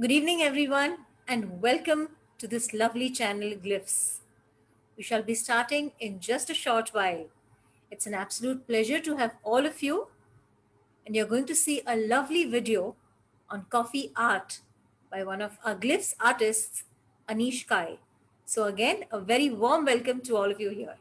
Good evening, everyone, and welcome to this lovely channel Glyphs. We shall be starting in just a short while. It's an absolute pleasure to have all of you, and you're going to see a lovely video on coffee art by one of our Glyphs artists, Anish Kai. So, again, a very warm welcome to all of you here.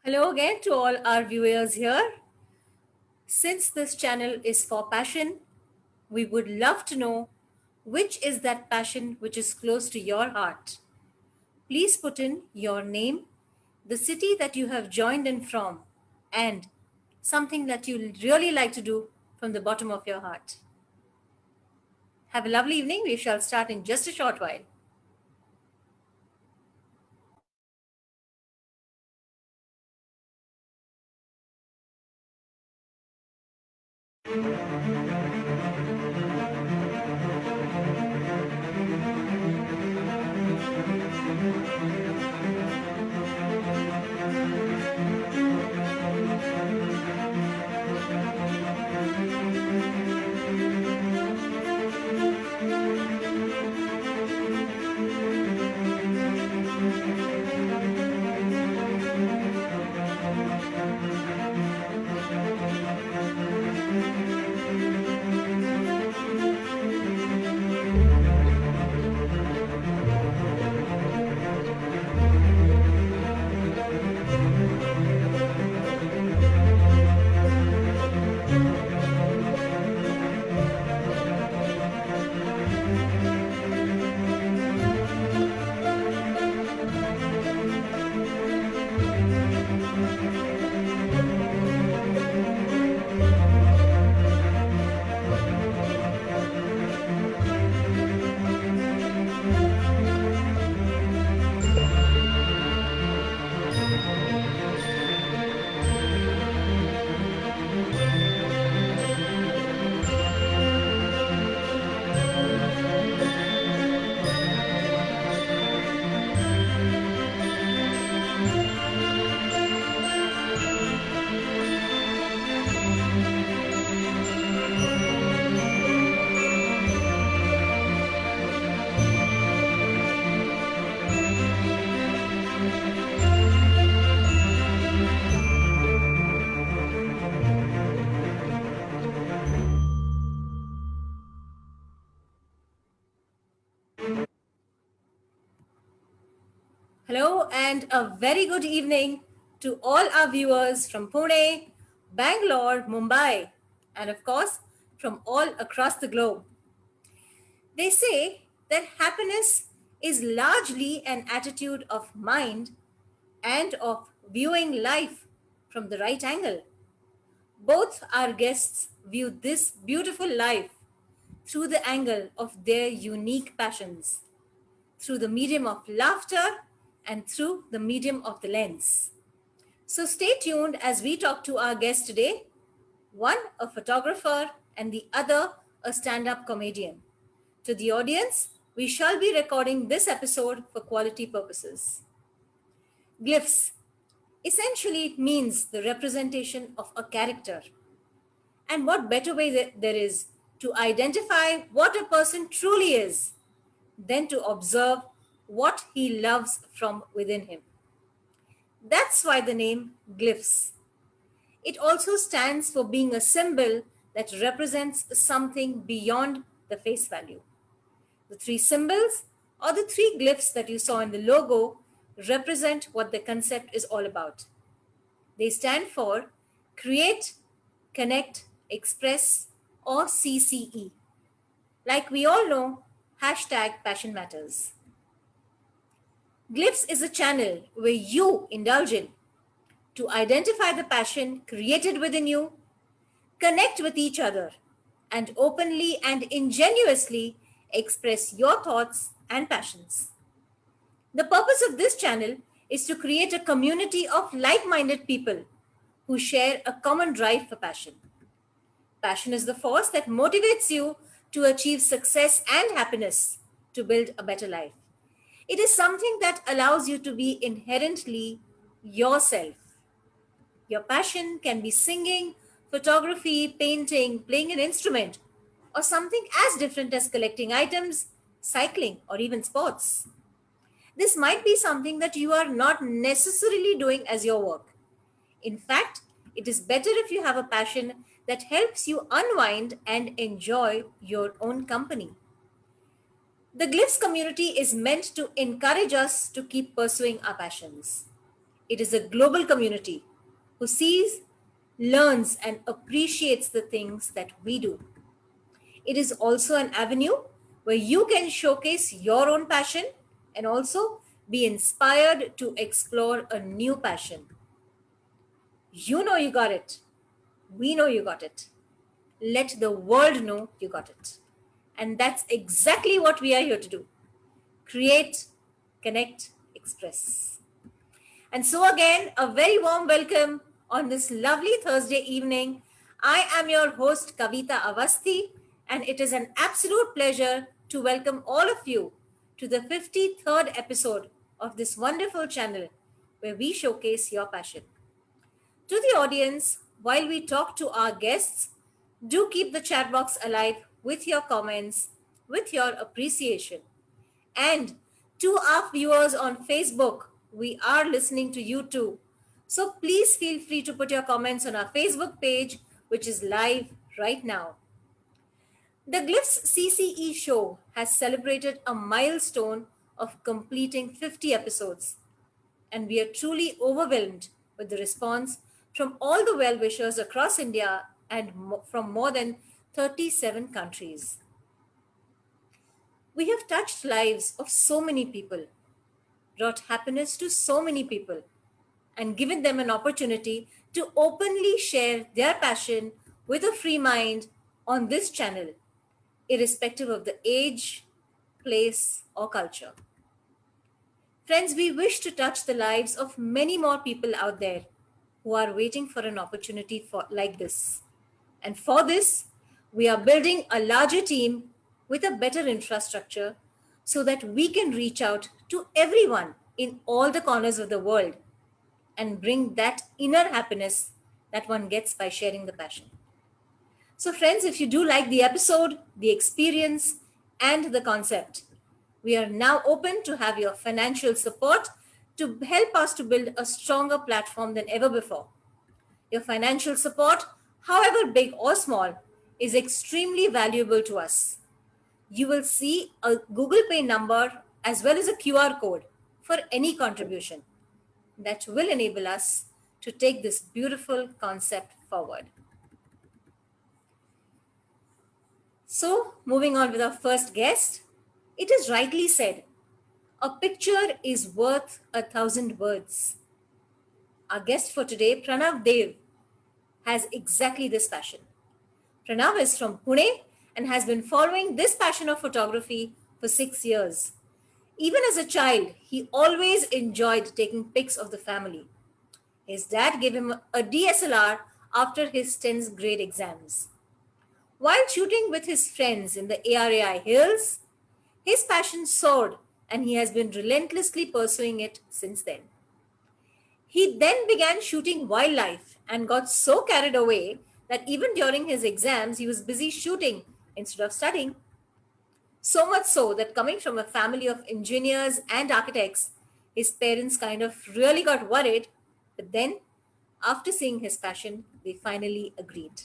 Hello again to all our viewers here. Since this channel is for passion, we would love to know which is that passion which is close to your heart. Please put in your name, the city that you have joined in from, and something that you really like to do from the bottom of your heart. Have a lovely evening. We shall start in just a short while. Hello, and a very good evening to all our viewers from Pune, Bangalore, Mumbai, and of course, from all across the globe. They say that happiness is largely an attitude of mind and of viewing life from the right angle. Both our guests view this beautiful life through the angle of their unique passions, through the medium of laughter and through the medium of the lens. So stay tuned as we talk to our guest today, one a photographer and the other a stand up comedian. To the audience, we shall be recording this episode for quality purposes. Glyphs essentially means the representation of a character. And what better way there is to identify what a person truly is than to observe what he loves from within him. That's why the name glyphs. It also stands for being a symbol that represents something beyond the face value. The three symbols or the three glyphs that you saw in the logo represent what the concept is all about. They stand for create, connect, express, or CCE. Like we all know, hashtag passion matters. Glyphs is a channel where you indulge in to identify the passion created within you, connect with each other, and openly and ingenuously express your thoughts and passions. The purpose of this channel is to create a community of like minded people who share a common drive for passion. Passion is the force that motivates you to achieve success and happiness to build a better life. It is something that allows you to be inherently yourself. Your passion can be singing, photography, painting, playing an instrument, or something as different as collecting items, cycling, or even sports. This might be something that you are not necessarily doing as your work. In fact, it is better if you have a passion that helps you unwind and enjoy your own company. The Glyphs community is meant to encourage us to keep pursuing our passions. It is a global community who sees, learns, and appreciates the things that we do. It is also an avenue where you can showcase your own passion and also be inspired to explore a new passion. You know you got it. We know you got it. Let the world know you got it. And that's exactly what we are here to do: create, connect, express. And so, again, a very warm welcome on this lovely Thursday evening. I am your host, Kavita Avasti, and it is an absolute pleasure to welcome all of you to the 53rd episode of this wonderful channel where we showcase your passion. To the audience, while we talk to our guests, do keep the chat box alive with your comments, with your appreciation. And to our viewers on Facebook, we are listening to you too. So please feel free to put your comments on our Facebook page, which is live right now. The Glyphs CCE show has celebrated a milestone of completing 50 episodes, and we are truly overwhelmed with the response from all the well wishers across India and from more than 37 countries. We have touched lives of so many people, brought happiness to so many people, and given them an opportunity to openly share their passion with a free mind on this channel, irrespective of the age, place, or culture. Friends, we wish to touch the lives of many more people out there who are waiting for an opportunity like this. And for this, we are building a larger team with a better infrastructure so that we can reach out to everyone in all the corners of the world and bring that inner happiness that one gets by sharing the passion. So, friends, if you do like the episode, the experience, and the concept, we are now open to have your financial support to help us to build a stronger platform than ever before. Your financial support, however big or small, is extremely valuable to us. You will see a Google Pay number as well as a QR code for any contribution that will enable us to take this beautiful concept forward. So, moving on with our first guest, it is rightly said, a picture is worth 1,000 words. Our guest for today, Pranav Dev, has exactly this passion. Pranav is from Pune and has been following this passion of photography for 6 years. Even as a child, he always enjoyed taking pics of the family. His dad gave him a DSLR after his 10th grade exams. While shooting with his friends in the ARAI hills, his passion soared and he has been relentlessly pursuing it since then. He then began shooting wildlife and got so carried away that even during his exams, he was busy shooting instead of studying. So much so that coming from a family of engineers and architects, his parents kind of really got worried. But then, after seeing his passion, they finally agreed.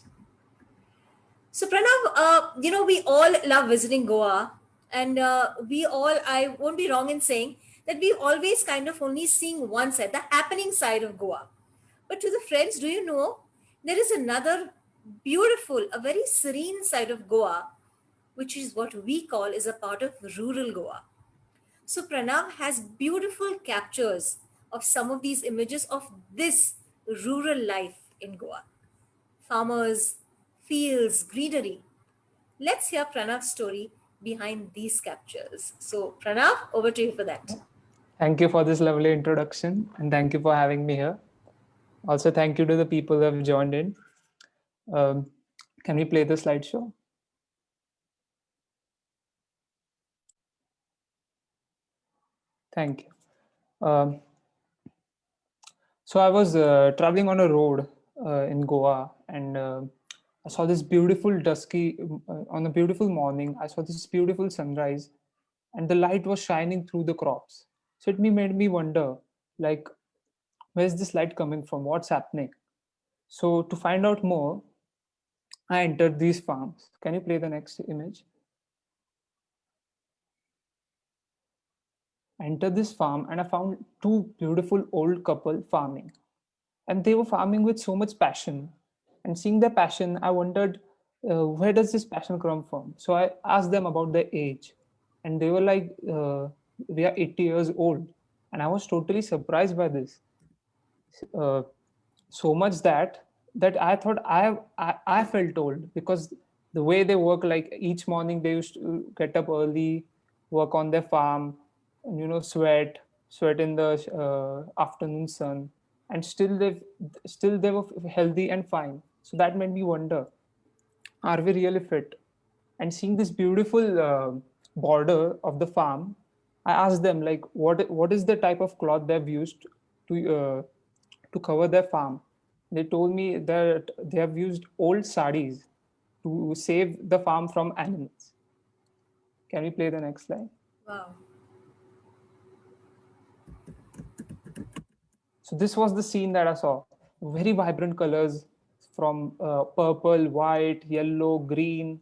So Pranav, we all love visiting Goa, and I won't be wrong in saying that we always kind of only seeing one side, the happening side of Goa. But to the friends, do you know there is another beautiful, a very serene side of Goa, which is what we call is a part of rural Goa. So Pranav has beautiful captures of some of these images of this rural life in Goa. Farmers, fields, greenery. Let's hear Pranav's story behind these captures. So, Pranav, over to you for that. Thank you for this lovely introduction and thank you for having me here. Also, thank you to the people who have joined in. Um, can we play the slideshow? Thank you. So I was traveling on a road in Goa and I saw this beautiful on a beautiful morning, I saw this beautiful sunrise and the light was shining through the crops. So it made me wonder, like, where's this light coming from? What's happening? So to find out more, I entered these farms. Can you play the next image? I entered this farm and I found two beautiful old couple farming. And they were farming with so much passion. And seeing their passion, I wondered, where does this passion come from? So I asked them about their age. And they were like, we are 80 years old. And I was totally surprised by this. Uh, so much that I thought I felt old because the way they work, like each morning they used to get up early, work on their farm, and sweat in the afternoon sun, and still they were healthy and fine. So that made me wonder, are we really fit? And seeing this beautiful border of the farm, I asked them like, what is the type of cloth they've used to cover their farm. They told me that they have used old saris to save the farm from animals. Can we play the next slide? Wow. So this was the scene that I saw. Very vibrant colors from purple, white, yellow, green.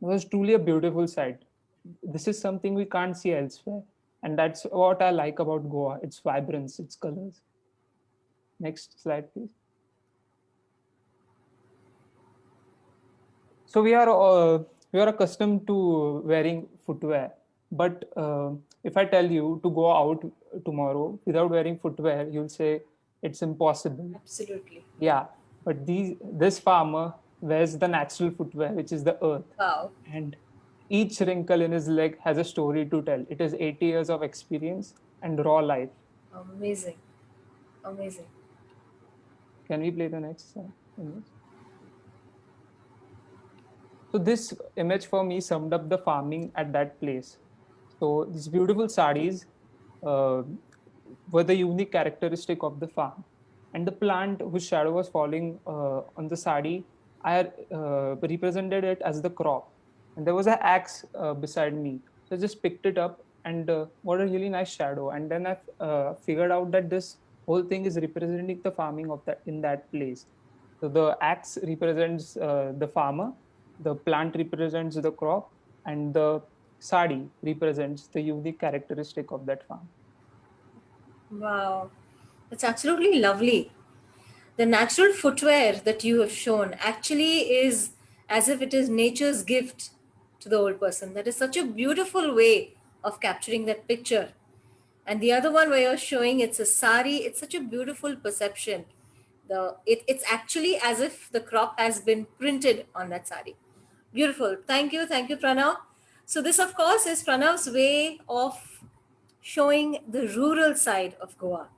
It was truly a beautiful sight. This is something we can't see elsewhere. And that's what I like about Goa, its vibrance, its colors. Next slide, please. So we are accustomed to wearing footwear, but if I tell you to go out tomorrow without wearing footwear, you'll say it's impossible. Absolutely. Yeah, but this farmer wears the natural footwear, which is the earth, Wow. and each wrinkle in his leg has a story to tell. It is 80 years of experience and raw life. Amazing. Amazing. Can we play the next image? So this image for me summed up the farming at that place. So these beautiful saris uh, were the unique characteristic of the farm. And the plant whose shadow was falling on the sari, I represented it as the crop. And there was an axe beside me. So I just picked it up and what a really nice shadow. And then I figured out that this whole thing is representing the farming of that in that place. So the axe represents the farmer, the plant represents the crop, and the sari represents the unique characteristic of that farm. Wow, that's absolutely lovely. The natural footwear that you have shown actually is as if it is nature's gift to the old person. That is such a beautiful way of capturing that picture. And the other one where you're showing it's a sari, it's such a beautiful perception. It's actually as if the crop has been printed on that sari. Beautiful. Thank you, Pranav. So this, of course, is Pranav's way of showing the rural side of Goa.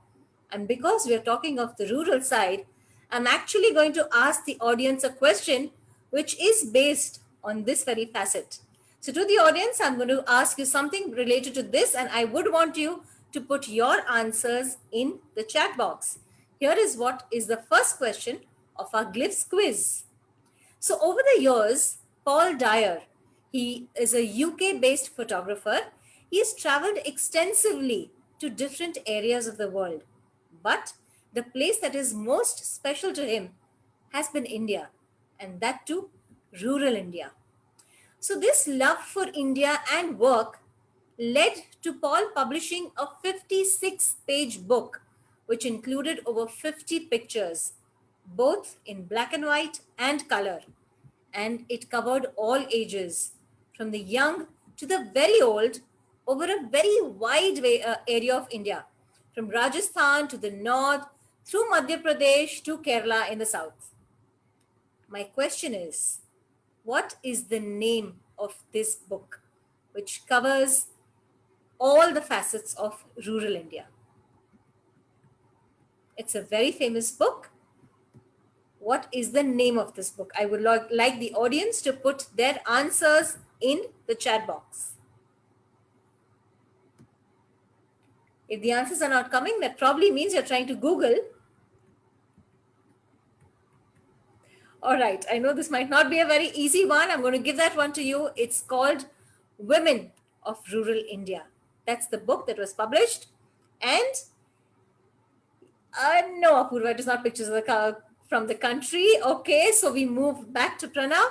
And because we are talking of the rural side, I'm actually going to ask the audience a question which is based on this very facet. So, to the audience, I'm going to ask you something related to this, and I would want you to put your answers in the chat box. Here is what is the first question of our Glyphs quiz. So, over the years, Paul Dyer, he is a UK based photographer. He has traveled extensively to different areas of the world. But the place that is most special to him has been India, and that too, rural India. So, this love for India and work led to Paul publishing a 56-page book, which included over 50 pictures, both in black and white and color. And it covered all ages, from the young to the very old, over a very area of India, from Rajasthan to the north, through Madhya Pradesh to Kerala in the south. My question is, what is the name of this book, which covers all the facets of rural India? It's a very famous book. What is the name of this book? I would like the audience to put their answers in the chat box. If the answers are not coming, that probably means you're trying to Google. All right, I know this might not be a very easy one. I'm going to give that one to you. It's called Women of Rural India. That's the book that was published. And no, Apurva, it is not pictures of from the country. Okay, so we move back to Pranav.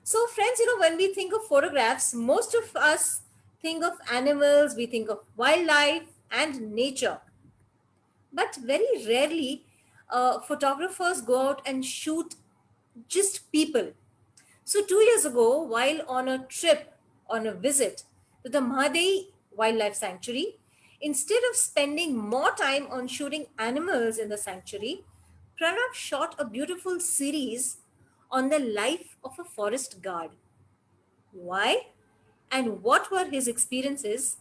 So, friends, when we think of photographs, most of us think of animals, we think of wildlife and nature. But very rarely, photographers go out and shoot just people. So, 2 years ago, while on a trip, on a visit to the Mahadei Wildlife Sanctuary, instead of spending more time on shooting animals in the sanctuary, Pranav shot a beautiful series on the life of a forest guard. Why? And what were his experiences?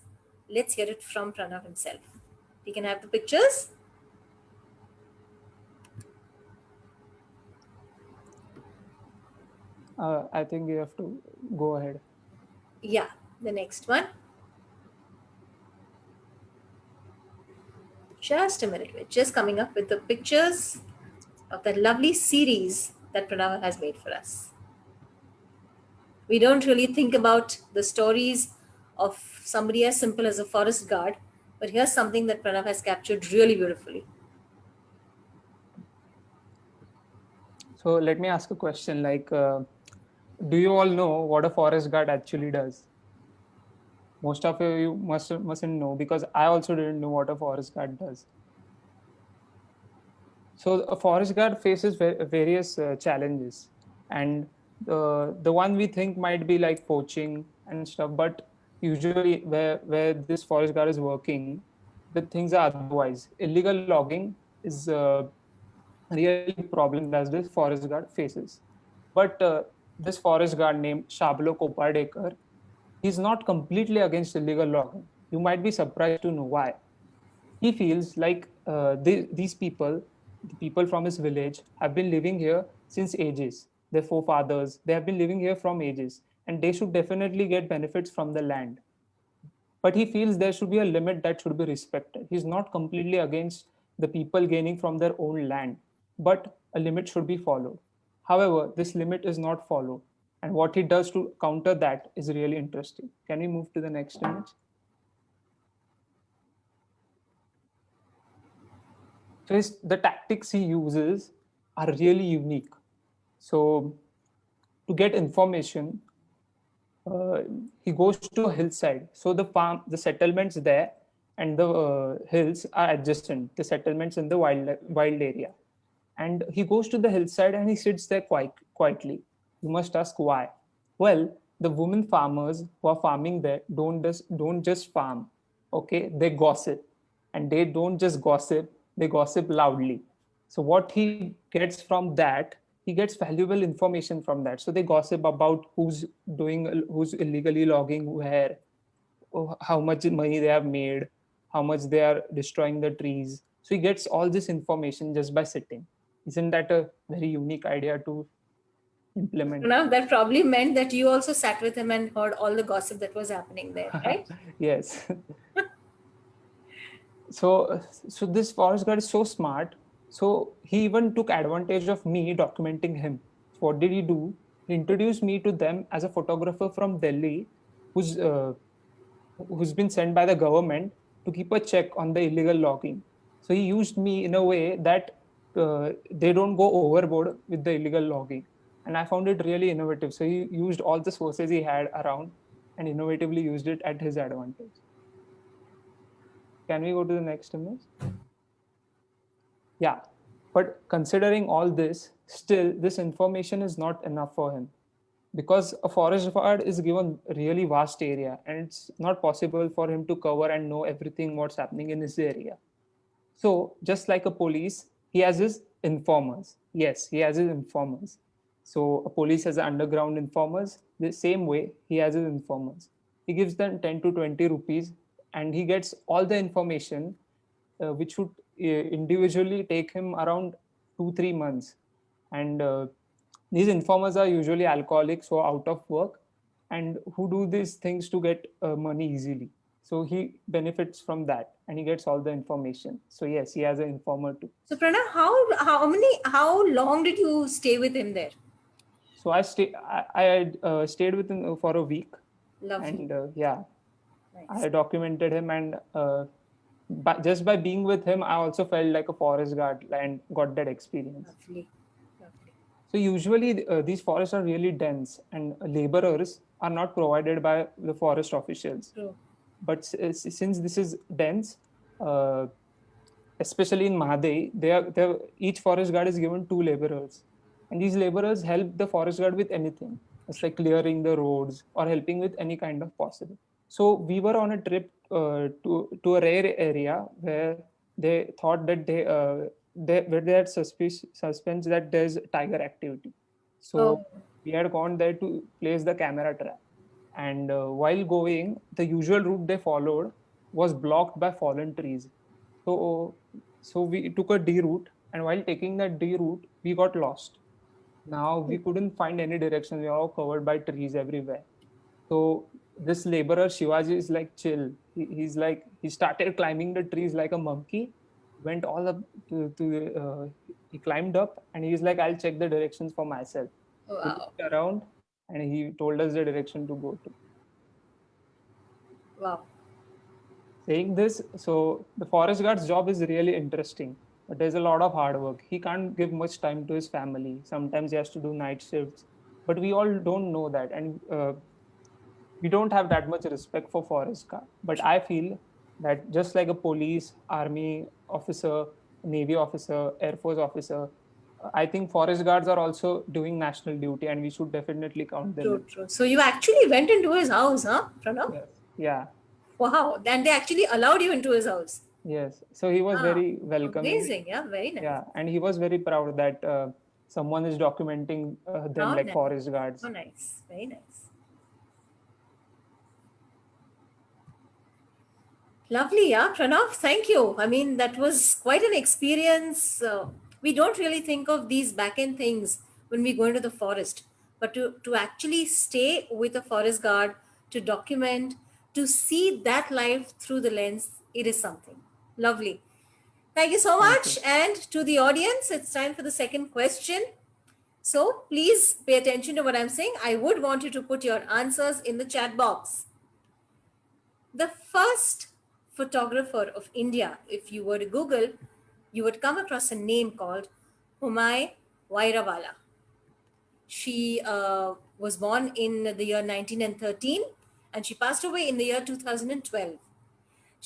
Let's hear it from Pranav himself. We can have the pictures. I think you have to go ahead. Yeah, the next one. Just a minute. We're just coming up with the pictures of that lovely series that Pranav has made for us. We don't really think about the stories of somebody as simple as a forest guard, but here's something that Pranav has captured really beautifully. So let me ask a question like, do you all know what a forest guard actually does? Most of you mustn't know, because I also didn't know what a forest guard does. So a forest guard faces various challenges, and the one we think might be like poaching and stuff, but usually where this forest guard is working, the things are otherwise. Illegal logging is a really big problem that this forest guard faces. But this forest guard named Shablo Kopardekar, he's not completely against illegal logging. You might be surprised to know why. He feels like these people, the people from his village, have been living here since ages. Their forefathers, they have been living here from ages, and they should definitely get benefits from the land. But he feels there should be a limit that should be respected. He's not completely against the people gaining from their own land, but a limit should be followed. However, this limit is not followed, and what he does to counter that is really interesting. Can we move to the next image? So the tactics he uses are really unique. So to get information, he goes to a hillside. So the settlements there, and the hills are adjacent, the settlements in the wild area. And he goes to the hillside and he sits there quietly. You must ask why. Well, the women farmers who are farming there don't just farm, okay? They gossip, and they don't just gossip; they gossip loudly. So what he gets from that, he gets valuable information from that. So they gossip about who's illegally logging where, how much money they have made, how much they are destroying the trees. So he gets all this information just by sitting. Isn't that a very unique idea to implement? Now, that probably meant that you also sat with him and heard all the gossip that was happening there, right? Yes. So this forest guard is so smart. So he even took advantage of me documenting him. So what did he do? He introduced me to them as a photographer from Delhi, who's uh, who's been sent by the government to keep a check on the illegal logging. So he used me in a way that they don't go overboard with the illegal logging. And I found it really innovative. So he used all the sources he had around and innovatively used it at his advantage. Can we go to the next image? Yeah. But considering all this, still, this information is not enough for him because a forest guard is given really vast area and it's not possible for him to cover and know everything what's happening in his area. So just like a police, he has his informers. Yes, he has his informers. So a police has underground informers. The same way he has his informers. He gives them 10 to 20 rupees and he gets all the information, which would individually take him around 2 3 months. And these informers are usually alcoholics who are out of work and who do these things to get money easily. So he benefits from that and he gets all the information. So yes, he has an informer too. So, Pranav, how long did you stay with him there? So I stayed with him for a week. Lovely. And yeah, Nice. I documented him, and just by being with him, I also felt like a forest guard and got that experience. Lovely. Lovely. So usually these forests are really dense, and laborers are not provided by the forest officials. True. But since this is dense, uh, especially in Mahadei, each forest guard is given 2 laborers, and these laborers help the forest guard with anything. It's like clearing the roads or helping with any kind of possible. So we were on a trip to a rare area where they thought that where they had suspense that there's tiger activity. So Oh. we had gone there to place the camera trap, and while going, the usual route they followed was blocked by fallen trees. So we took a D route, and while taking that D route, we got lost. Now we couldn't find any direction. We were all covered by trees everywhere. So this laborer Shivaji is like chill. He's like he started climbing the trees like a monkey. Went all up he climbed up and he's like, I'll check the directions for myself. Oh, We wow. looked around and he told us the direction to go to. Wow. Saying this, so the forest guard's job is really interesting, but there's a lot of hard work. He can't give much time to his family. Sometimes he has to do night shifts, but we all don't know that, and we don't have that much respect for forest guard. But I feel that just like a police, army officer, navy officer, air force officer, I think forest guards are also doing national duty, and we should definitely count them True, in. true. So you actually went into his house, huh, Pranav? Yes. Yeah. Wow. And they actually allowed you into his house. Yes. So he was Ah, very welcoming. amazing. Yeah, very nice. Yeah, and he was very proud that someone is documenting them How like nice. forest guards. Oh, nice. Very nice. Lovely, yeah, Pranav. Thank you. I mean, that was quite an experience. We don't really think of these back end things when we go into the forest, but to actually stay with a forest guard, to document, to see that life through the lens, it is something. Lovely. Thank you so Thank you. much. And to the audience, it's time for the second question. So please pay attention to what I'm saying. I would want you to put your answers in the chat box. The first photographer of India, if you were to Google, you would come across a name called Humay Vairawala. She was born in the year 1913 and she passed away in the year 2012.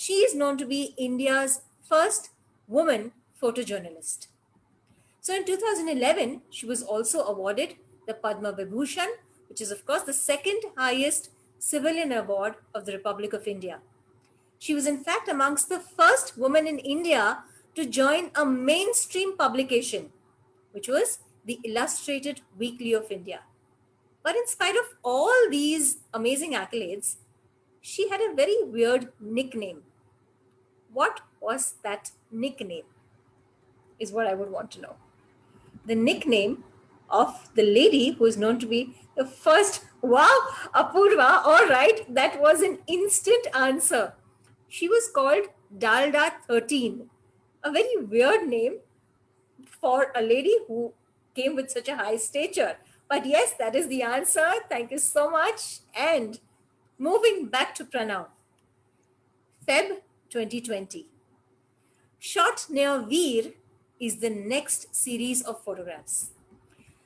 She is known to be India's first woman photojournalist. So in 2011, she was also awarded the Padma Vibhushan, which is, of course, the second highest civilian award of the Republic of India. She was, in fact, amongst the first women in India to join a mainstream publication, which was the Illustrated Weekly of India. But in spite of all these amazing accolades, she had a very weird nickname. What was that nickname? Is what I would want to know. The nickname of the lady who is known to be the first. Wow, Apurva, all right, that was an instant answer. She was called Dalda 13, a very weird name for a lady who came with such a high stature. But yes, that is the answer. Thank you so much. And moving back to Pranav, Feb 2020. Shot near Veer is the next series of photographs.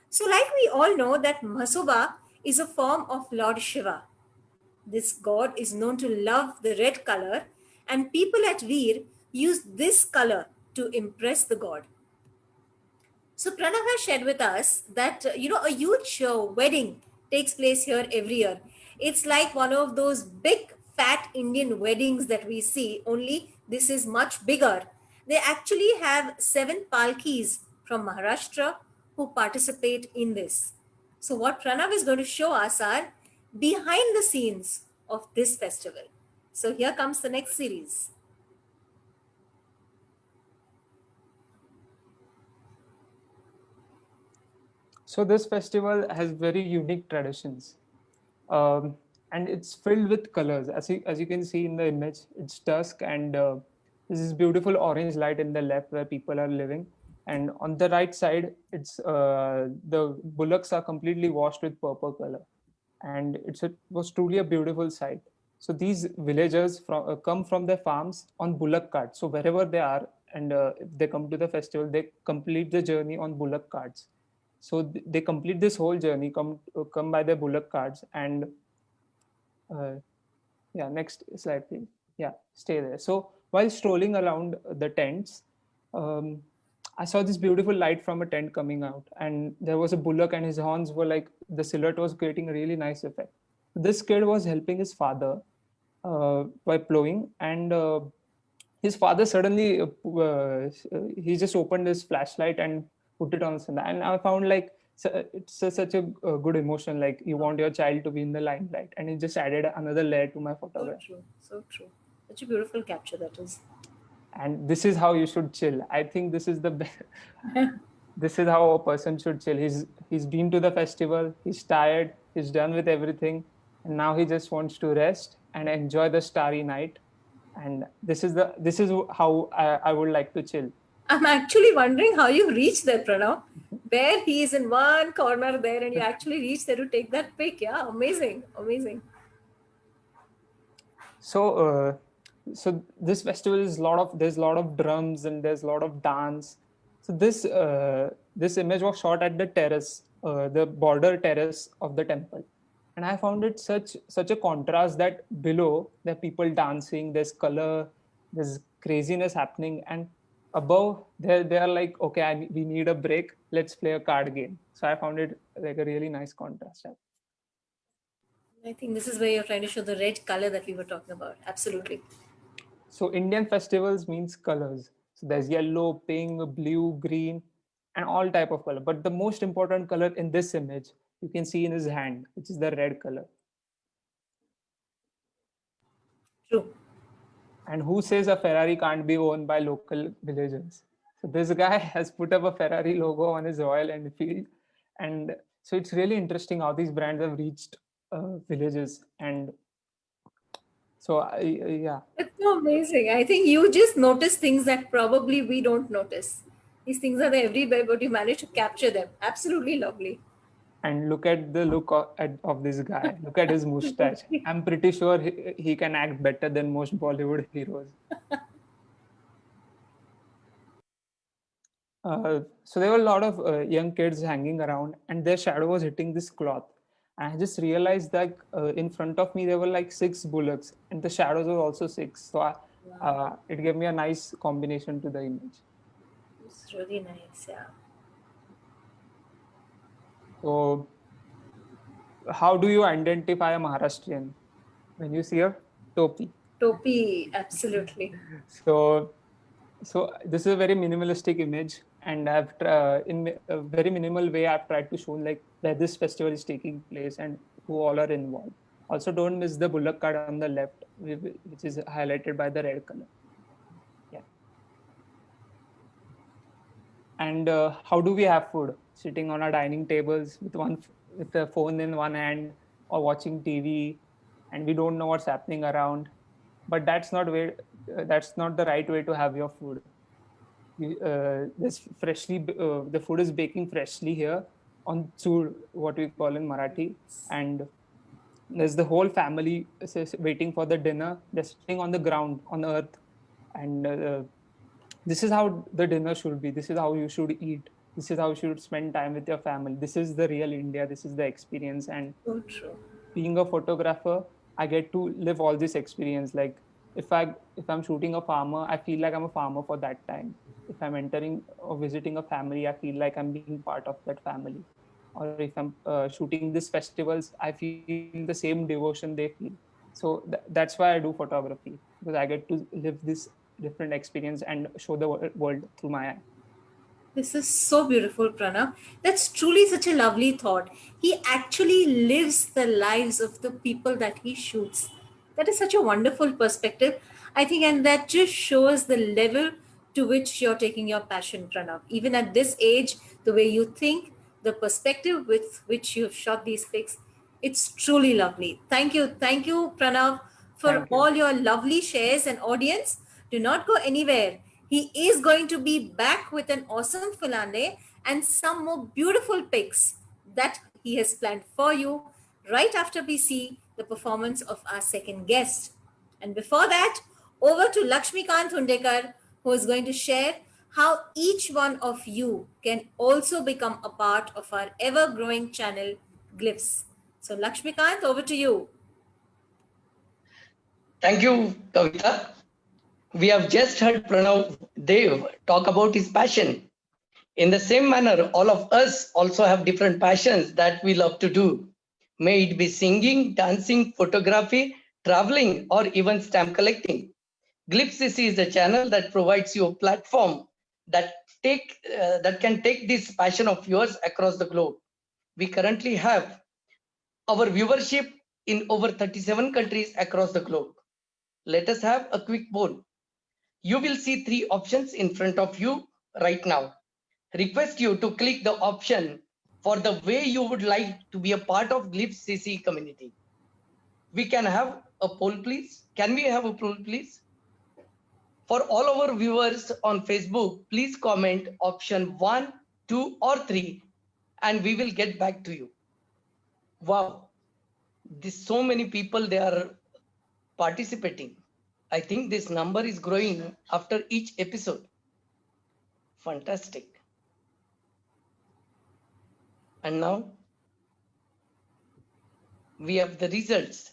So, like we all know, that Masuba is a form of Lord Shiva. This god is known to love the red color, and people at Veer use this color to impress the god. So Pranav has shared with us that a huge wedding takes place here every year. It's like one of those big fat Indian weddings that we see, only this is much bigger. They actually have 7 palkis from Maharashtra who participate in this. So what Pranav is going to show us are behind the scenes of this festival. So here comes the next series. So this festival has very unique traditions, um, and it's filled with colors. As you can see in the image, it's dusk, and this is beautiful orange light in the left where people are living, and on the right side, it's the bullocks are completely washed with purple color, and was truly a beautiful sight. So these villagers come from their farms on bullock carts. So wherever they are, and if they come to the festival, they complete the journey on bullock carts. So they complete this whole journey, come by their bullock carts, and uh, yeah, next slide, please. Yeah, stay there. So while strolling around the tents, um, I saw this beautiful light from a tent coming out, and there was a bullock, and his horns were like the silhouette was creating a really nice effect. This kid was helping his father by plowing, and his father suddenly he just opened his flashlight and put it on the sun. And I found like such a good emotion. Like you want your child to be in the limelight, and it just added another layer to my So photograph. true, so true. Such a beautiful capture that is. And this is how you should chill. I think this is the best. This is how a person should chill. He's been to the festival, he's tired, he's done with everything, and now he just wants to rest and enjoy the starry night. And this is how I would like to chill. I'm actually wondering how you reached there, Pranav. Where he is in one corner there, and you actually reached there to take that pic. Yeah, amazing, amazing. So this festival is there's a lot of drums and there's a lot of dance. So this image was shot at the terrace, the border terrace of the temple, and I found it such a contrast that below there are people dancing, there's color, there's craziness happening, and above they are like, okay, we need a break, let's play a card game. So I found it like a really nice contrast. I think this is where you're trying to show the red color that we were talking about. Absolutely. So Indian festivals means colors. So there's yellow, pink, blue, green, and all type of color. But the most important color in this image, you can see in his hand, which is the red color. True. And who says a Ferrari can't be owned by local villagers? So this guy has put up a Ferrari logo on his Royal Enfield, and so it's really interesting how these brands have reached villages. And so yeah. It's so amazing. I think you just notice things that probably we don't notice. These things are there everywhere, but you manage to capture them. Absolutely lovely. And look at the look of this guy. Look at his mustache. I'm pretty sure he can act better than most Bollywood heroes. So there were a lot of young kids hanging around, and their shadow was hitting this cloth. And I just realized that in front of me there were like 6 bullocks, and the shadows were also 6. So It gave me a nice combination to the image. It's really nice. Yeah. So, how do you identify a Maharashtrian when you see a topi? Topi, absolutely. So, this is a very minimalistic image, and in a very minimal way, I've tried to show like where this festival is taking place and who all are involved. Also, don't miss the bullock cart on the left, which is highlighted by the red color. Yeah. And how do we have food? Sitting on our dining tables with with a phone in one hand or watching TV, and we don't know what's happening around. But that's not the right way to have your food. The food is baking freshly here on chud, what we call in Marathi, and there's the whole family waiting for the dinner. They're sitting on the ground on earth, and this is how the dinner should be. This is how you should eat. This is how you should spend time with your family. This is the real India. This is the experience. And So true. being a photographer, I get to live all this experience. Like if I'm shooting a farmer, I feel like I'm a farmer for that time. If I'm entering or visiting a family, I feel like I'm being part of that family. Or if I'm shooting these festivals, I feel the same devotion they feel. So that's why I do photography, because I get to live this different experience and show the world through my eye. This is so beautiful, Pranav. That's truly such a lovely thought. He actually lives the lives of the people that he shoots. That is such a wonderful perspective, I think, and that just shows the level to which you're taking your passion, Pranav. Even at this age, the way you think, the perspective with which you've shot these pics, it's truly lovely. Thank you, Pranav, for Thank you. all your lovely shares. And audience, do not go anywhere. He is going to be back with an awesome filande and some more beautiful pics that he has planned for you right after we see the performance of our second guest. And before that, over to Lakshmikant Hundekar, who is going to share how each one of you can also become a part of our ever growing channel, Glyphs. So, Lakshmikant, over to you. Thank you, Kavita. We have just heard Pranav Dev talk about his passion. In the same manner, all of us also have different passions that we love to do. May it be singing, dancing, photography, traveling, or even stamp collecting. Glipcc is a channel that provides you a platform that that can take this passion of yours across the globe. We currently have our viewership in over 37 countries across the globe. Let us have a quick poll. You will see three options in front of you right now. Request you to click the option for the way you would like to be a part of Glyph CC community. We can have a poll, please. Can we have a poll, please? For all our viewers on Facebook, please comment option 1, 2, or 3, and we will get back to you. Wow, this so many people they are participating. I think this number is growing after each episode. Fantastic. And now we have the results.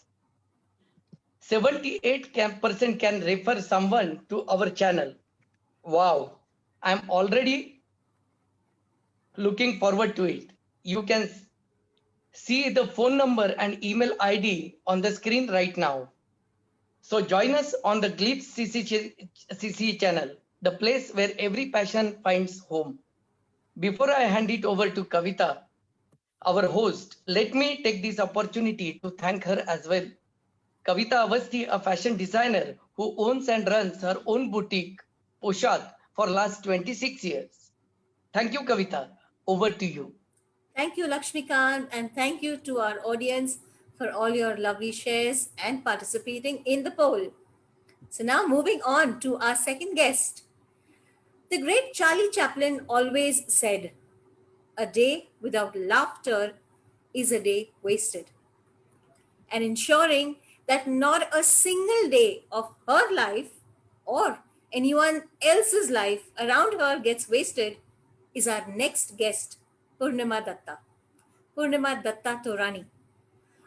78% can refer someone to our channel. Wow, I'm already looking forward to it. You can see the phone number and email ID on the screen right now. So join us on the Glyph CC channel, the place where every passion finds home. Before I hand it over to Kavita, our host, let me take this opportunity to thank her as well. Kavita Avasti, a fashion designer who owns and runs her own boutique, Poshak, for last 26 years. Thank you, Kavita. Over to you. Thank you, Lakshmikant, and thank you to our audience for all your lovely shares and participating in the poll. So, now moving on to our second guest. The great Charlie Chaplin always said, "A day without laughter is a day wasted." And ensuring that not a single day of her life or anyone else's life around her gets wasted is our next guest, Purnima Datta. Purnima Datta Torani,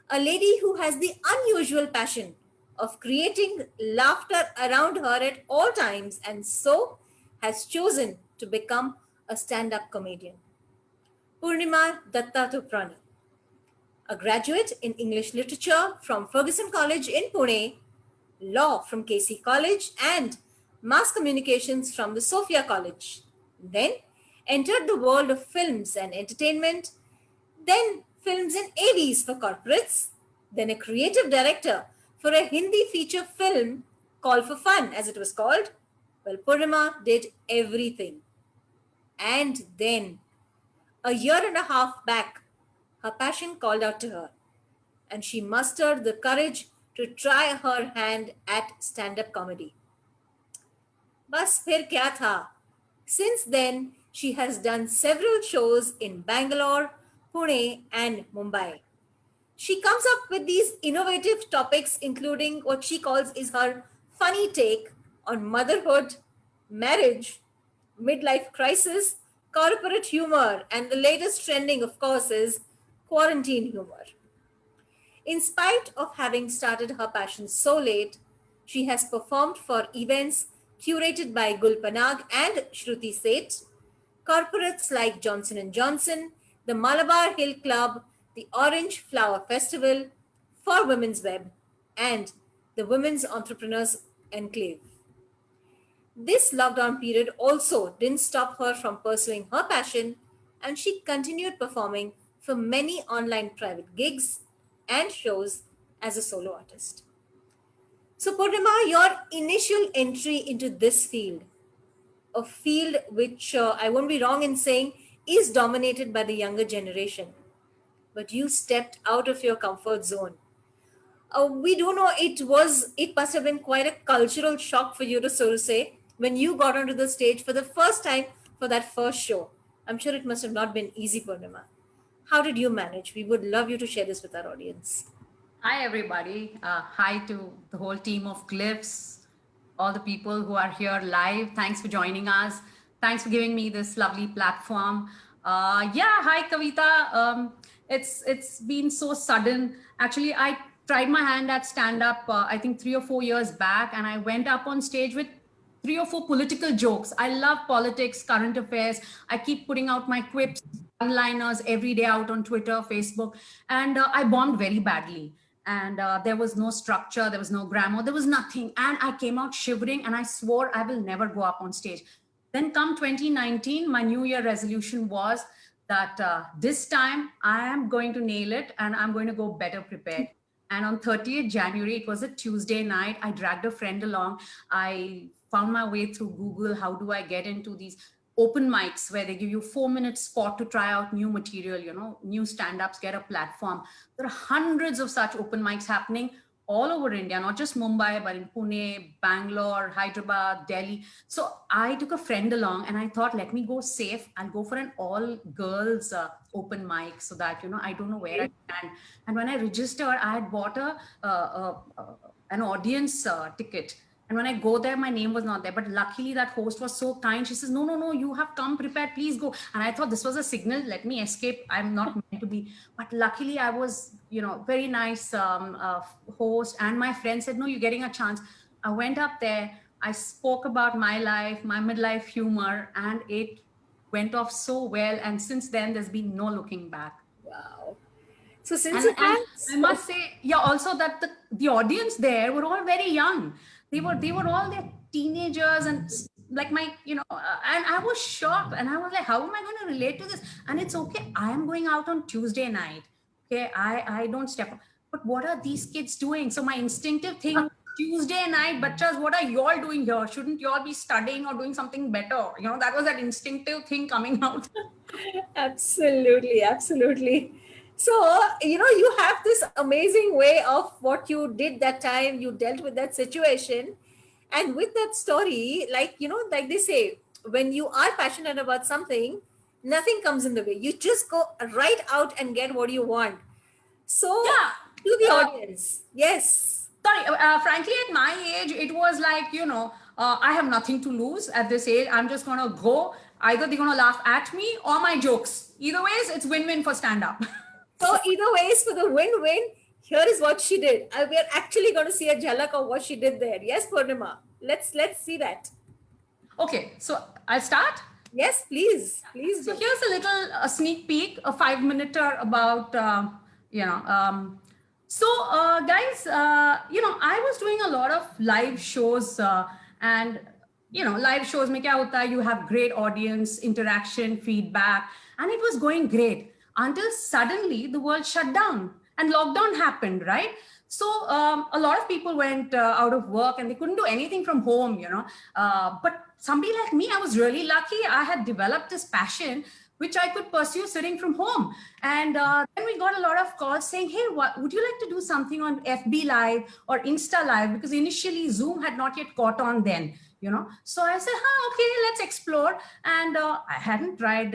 a lady who has the unusual passion of creating laughter around her at all times, and so has chosen to become a stand up comedian. Purnima Dattatoprani, a graduate in English literature from Ferguson College in Pune, law from KC College, and mass communications from the Sophia College. Then entered the world of films and entertainment, then films and AVs for corporates, then a creative director for a Hindi feature film, Call for Fun as it was called. Well, Purnima did everything. And then, a year and a half back, her passion called out to her, and she mustered the courage to try her hand at stand up comedy. बस फिर क्या था? Since then, she has done several shows in Bangalore, Pune, and Mumbai. She comes up with these innovative topics, including what she calls is her funny take on motherhood, marriage, midlife crisis, corporate humor, and the latest trending, of course, is quarantine humor. In spite of having started her passion so late, she has performed for events curated by Gul Panag and Shruti Seth, corporates like Johnson & Johnson, the Malabar Hill Club, the Orange Flower Festival, for Women's Web, and the Women's Entrepreneurs Enclave. This lockdown period also didn't stop her from pursuing her passion, and she continued performing for many online private gigs and shows as a solo artist. So, Purnima, your initial entry into this field, a field which I won't be wrong in saying is dominated by the younger generation, but you stepped out of your comfort zone. We do know it must have been quite a cultural shock for you to so to say when you got onto the stage for the first time for that first show. I'm sure it must have not been easy, Purnima. How did you manage? We would love you to share this with our audience. Hi, everybody. Hi to the whole team of Glyphs, all the people who are here live. Thanks for joining us. Thanks for giving me this lovely platform. Hi, Kavita. It's been so sudden. Actually, I tried my hand at stand-up, I think 3 or 4 years back, and I went up on stage with 3 or 4 political jokes. I love politics, current affairs. I keep putting out my quips, one-liners every day out on Twitter, Facebook, and I bombed very badly. And there was no structure, there was no grammar, there was nothing. And I came out shivering and I swore I will never go up on stage. Then come 2019, my New Year resolution was that this time I am going to nail it and I'm going to go better prepared. And on 30th January, it was a Tuesday night, I dragged a friend along. I found my way through Google. How do I get into these open mics where they give you 4-minute spot to try out new material, new stand-ups, get a platform. There are hundreds of such open mics happening all over India, not just Mumbai, but in Pune, Bangalore, Hyderabad, Delhi. So I took a friend along and I thought, let me go safe. I'll go for an all girls open mic so that, I don't know where I stand. And when I registered, I had bought an audience ticket. And when I go there, my name was not there. But luckily, that host was so kind. She says, no, you have come prepared. Please go. And I thought this was a signal. Let me escape. I'm not meant to be. But luckily, I was, very nice host. And my friend said, no, you're getting a chance. I went up there. I spoke about my life, my midlife humor, and it went off so well. And since then, there's been no looking back. Wow. So since and I must say, also that the audience there were all very young. They were all their teenagers and like and I was shocked and I was like, how am I going to relate to this? And it's okay. I am going out on Tuesday night. Okay. I don't step up. But what are these kids doing? So my instinctive thing, Tuesday night, bachas, what are y'all doing here? Shouldn't y'all be studying or doing something better? That was that instinctive thing coming out. Absolutely. So, you have this amazing way of what you did that time. You dealt with that situation. And with that story, like they say, when you are passionate about something, nothing comes in the way. You just go right out and get what you want. So, to the audience, yes. Sorry, frankly, at my age, it was like, I have nothing to lose at this age. I'm just going to go. Either they're going to laugh at me or my jokes. Either ways, it's win-win for stand-up. So either ways, for the win-win, Here is what she did. We are actually going to see a jhalak of what she did there. Yes, Purnima. Let's see that. Okay, so I'll start. Yes, please, please So do. here's a little sneak peek, a 5-minute about, you know, guys, I was doing a lot of live shows and, live shows mein kya hota hai, you have great audience, interaction, feedback, and it was going great until suddenly the world shut down and lockdown happened, right? So a lot of people went out of work and they couldn't do anything from home, but somebody like me, I was really lucky. I had developed this passion which I could pursue sitting from home. And then we got a lot of calls saying, hey, would you like to do something on FB Live or Insta Live? Because initially Zoom had not yet caught on then. So I said, okay, let's explore. And I hadn't tried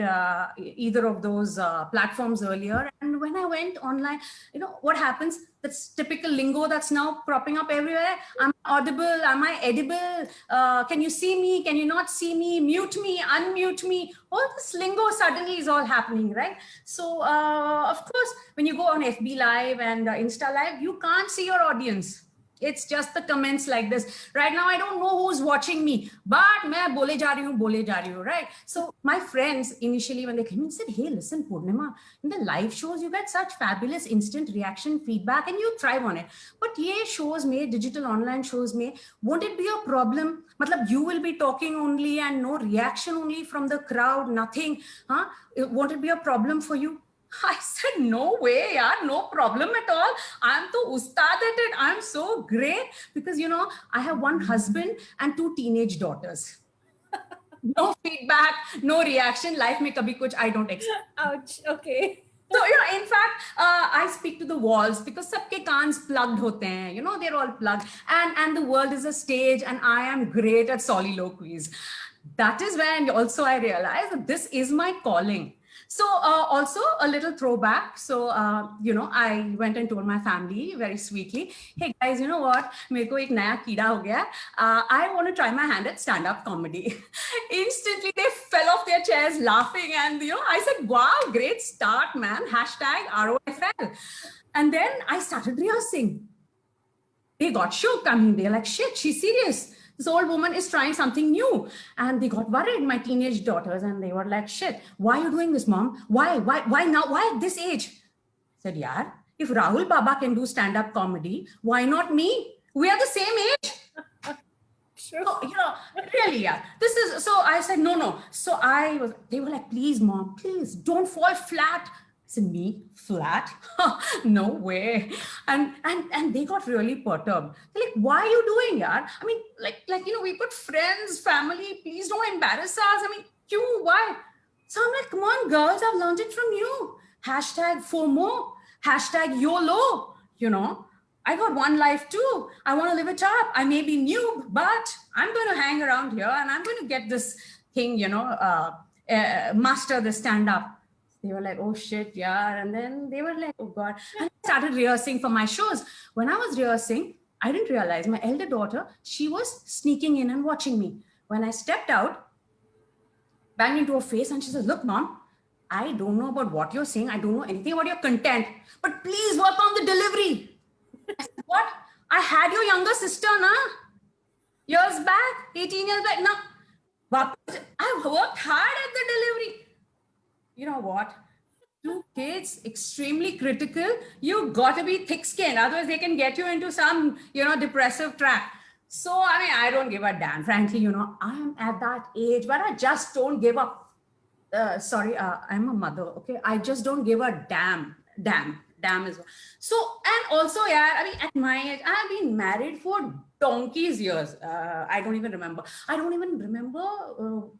either of those platforms earlier. And when I went online, what happens? That's typical lingo that's now cropping up everywhere. Am I audible? Am I edible? Can you see me? Can you not see me? Mute me, unmute me. All this lingo suddenly is all happening, right? So of course, when you go on FB Live and Insta Live, you can't see your audience. It's just the comments like this. Right now, I don't know who's watching me, but मैं बोले जा रही हूँ, right? So my friends initially, when they came in, said, hey, listen, Purnima, in the live shows, you get such fabulous instant reaction feedback and you thrive on it. But ye shows में, digital online shows में, won't it be a problem? Matlab, you will be talking only and no reaction only from the crowd, nothing. Huh? Won't it be a problem for you? I said, no way, yaar, no problem at all. I'm so ustad at it. I'm so great because, I have one husband and 2 teenage daughters. No feedback, no reaction. Life mein kabhi kuch, I don't expect. Ouch. Okay. So, in fact, I speak to the walls because sabke kaans plugged hote hain, they're all plugged. And the world is a stage and I am great at soliloquies. That is when also I realized that this is my calling. So also a little throwback. So, I went and told my family very sweetly, hey guys, you know what? Mereko ek naya keeda ho gaya. I want to try my hand at stand-up comedy. Instantly, they fell off their chairs laughing. And, I said, wow, great start, man. #ROFL. And then I started rehearsing. They got shook. I mean, they're like, shit, she's serious. This old woman is trying something new. And they got worried, my teenage daughters, and they were like, shit, why are you doing this, mom? Why now? Why at this age? I said, yeah, if Rahul Baba can do stand-up comedy, why not me? We are the same age. Sure. So, really, yeah. This is, so I said, no. So they were like, please, mom, please don't fall flat. I said, me flat? No way. And they got really perturbed. They're like, why are you doing, yaar? I mean, like, we got friends, family, please don't embarrass us. I mean, why? So I'm like, come on, girls, I've learned it from you. #FOMO, #YOLO, I got one life too. I want to live it up. I may be new, but I'm going to hang around here and I'm going to get this thing, master the stand-up. They were like, oh shit, yeah. And then they were like, oh God. And I started rehearsing for my shows. When I was rehearsing, I didn't realize my elder daughter, she was sneaking in and watching me. When I stepped out, banged into her face and she said, look, mom, I don't know about what you're saying. I don't know anything about your content, but please work on the delivery. I said, what? I had your younger sister, na? Years back, 18 years back. No, I worked hard at the delivery. You know what? 2 kids, extremely critical. You got to be thick-skinned. Otherwise, they can get you into some, depressive track. So, I mean, I don't give a damn. Frankly, I'm at that age, but I just don't give up. Sorry, I'm a mother, okay? I just don't give a damn as well. So, and also, yeah, I mean, at my age, I've been married for donkey's years. I don't even remember.